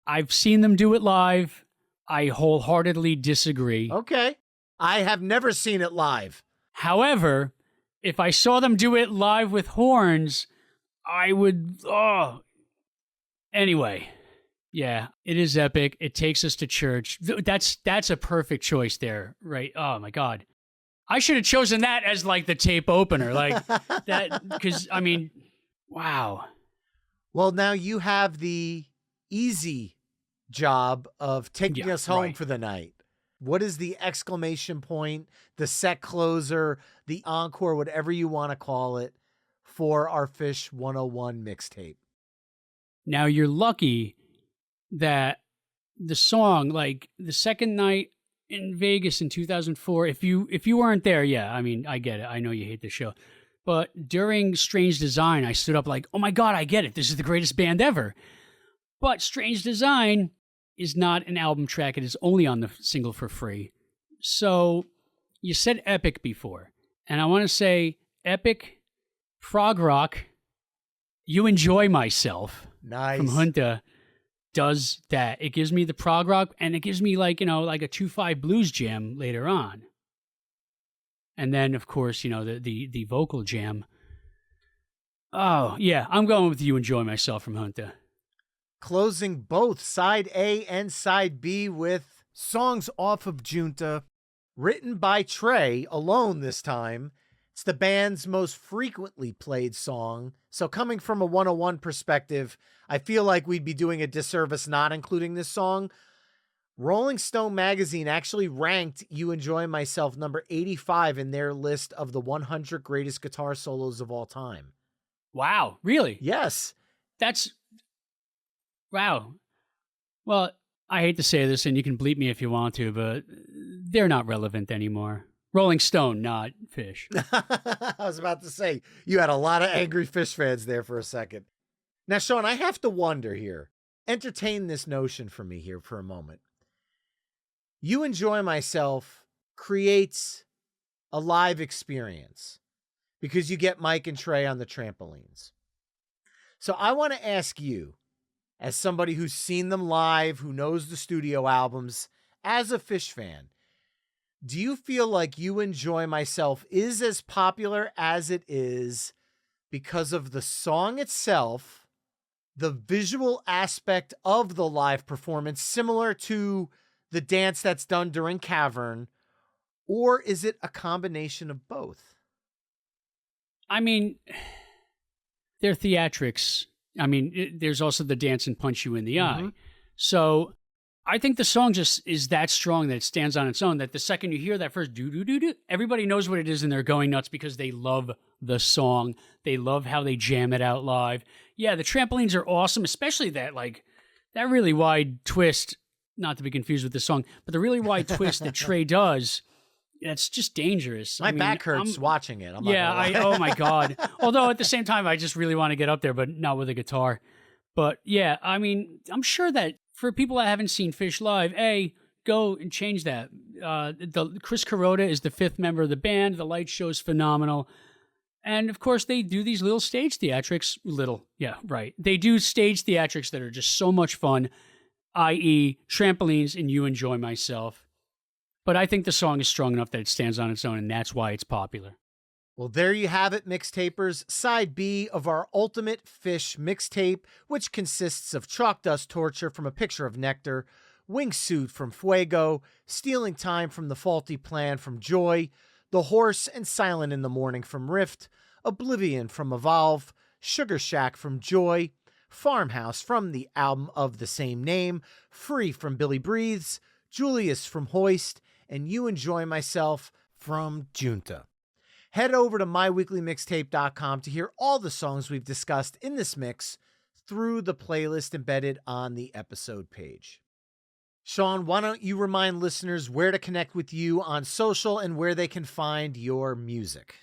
I've seen them do it live. I wholeheartedly disagree. Okay. I have never seen it live. However, if I saw them do it live with horns, I would, Anyway, yeah, it is epic. It takes us to church. That's a perfect choice there, right? Oh my God. I should have chosen that as like the tape opener, like that, because I mean, wow. Well, now you have the easy job of taking us home for the night. What is the exclamation point, the set closer, the encore, whatever you want to call it, for our Phish 101 mixtape? Now you're lucky that the song, like the second night in Vegas in 2004, if you weren't there, yeah, I mean, I get it. I know you hate the show. But during Strange Design, I stood up like, oh my God, I get it. This is the greatest band ever. But Strange Design is not an album track. It is only on the single for free. So you said epic before. And I want to say epic, prog rock, You Enjoy Myself. Nice. From Junta does that. It gives me the prog rock, and it gives me like, like a 2/5 blues jam later on. And then, of course, the vocal jam. Oh, yeah, I'm going with You Enjoy Myself from Junta. Closing both side A and side B with songs off of Junta, written by Trey alone this time. It's the band's most frequently played song. So coming from a 101 perspective, I feel like we'd be doing a disservice not including this song. Rolling Stone magazine actually ranked You Enjoy Myself number 85 in their list of the 100 greatest guitar solos of all time. Wow, really? Yes. Wow. Well, I hate to say this, and you can bleep me if you want to, but they're not relevant anymore. Rolling Stone, not Phish. I was about to say, you had a lot of angry Phish fans there for a second. Now, Sean, I have to wonder here. Entertain this notion for me here for a moment. You Enjoy Myself creates a live experience because you get Mike and Trey on the trampolines. So I want to ask you, as somebody who's seen them live, who knows the studio albums, as a Phish fan, do you feel like You Enjoy Myself is as popular as it is because of the song itself, the visual aspect of the live performance, similar to the dance that's done during Cavern, or is it a combination of both? I mean, they're theatrics. I mean, there's also the dance and punch you in the eye. So I think the song just is that strong that it stands on its own, that the second you hear that first do-do-do-do, everybody knows what it is and they're going nuts because they love the song. They love how they jam it out live. Yeah, the trampolines are awesome, especially that really wide twist, not to be confused with the song, but the really wide twist that Trey does, it's just dangerous. My back hurts watching it. Oh my God. Although at the same time, I just really want to get up there, but not with a guitar. But yeah, I mean, I'm sure that for people that haven't seen Phish live, go and change that. The Chris Kuroda is the fifth member of the band. The light show is phenomenal. And of course, they do these little stage theatrics. They do stage theatrics that are just so much fun, i.e. trampolines and You Enjoy Myself. But I think the song is strong enough that it stands on its own, and that's why it's popular. Well, there you have it, mixtapers. Side B of our Ultimate Phish mixtape, which consists of Chalk Dust Torture from A Picture of Nectar, Wingsuit from Fuego, Stealing Time from The Faulty Plan from Joy, The Horse and Silent in the Morning from Rift, Oblivion from Evolve, Sugar Shack from Joy, Farmhouse from the album of the same name, Free from Billy Breathes, Julius from Hoist, and You Enjoy Myself from Junta. Head over to myweeklymixtape.com to hear all the songs we've discussed in this mix through the playlist embedded on the episode page. Sean, why don't you remind listeners where to connect with you on social and where they can find your music?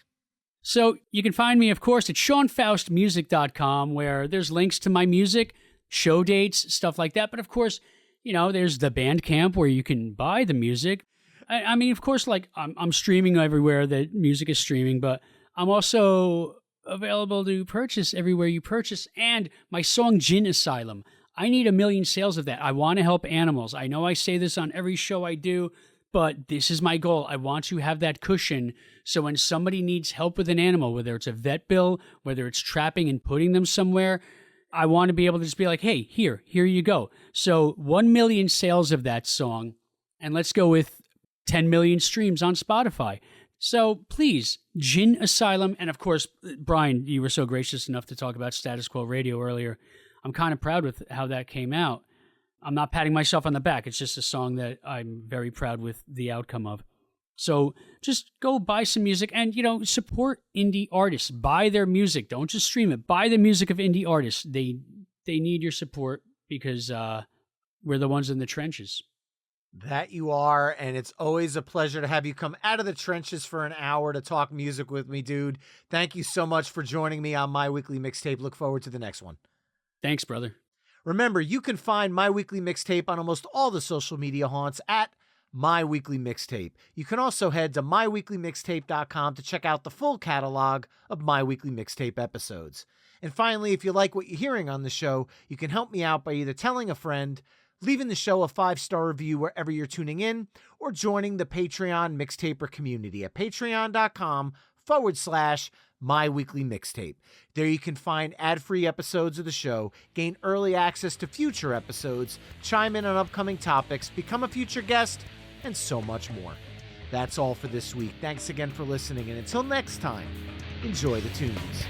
So you can find me, of course, at SeanFaustMusic.com, where there's links to my music, show dates, stuff like that. But of course, there's the Bandcamp where you can buy the music. I mean, of course, like I'm streaming everywhere that music is streaming, but I'm also available to purchase everywhere you purchase. And my song Gin Asylum, I need 1 million sales of that. I want to help animals. I know I say this on every show I do, but this is my goal. I want to have that cushion so when somebody needs help with an animal, whether it's a vet bill, whether it's trapping and putting them somewhere, I want to be able to just be like, hey, here you go. So 1 million sales of that song, and let's go with 10 million streams on Spotify. So please, Gin Asylum. And of course, Brian, you were so gracious enough to talk about Status Quo Radio earlier. I'm kind of proud with how that came out. I'm not patting myself on the back. It's just a song that I'm very proud with the outcome of. So just go buy some music and, support indie artists. Buy their music. Don't just stream it. Buy the music of indie artists. They need your support because we're the ones in the trenches. That you are, and it's always a pleasure to have you come out of the trenches for an hour to talk music with me, dude. Thank you so much for joining me on My Weekly Mixtape. Look forward to the next one. Thanks, brother. Remember, you can find My Weekly Mixtape on almost all the social media haunts at My Weekly Mixtape. You can also head to myweeklymixtape.com to check out the full catalog of My Weekly Mixtape episodes. And finally, if you like what you're hearing on the show, you can help me out by either telling a friend, leaving the show a 5-star review wherever you're tuning in, or joining the Patreon Mixtaper community at patreon.com/My Weekly Mixtape. There you can find ad-free episodes of the show, gain early access to future episodes, chime in on upcoming topics, become a future guest, and so much more. That's all for this week. Thanks again for listening, and until next time, enjoy the tunes.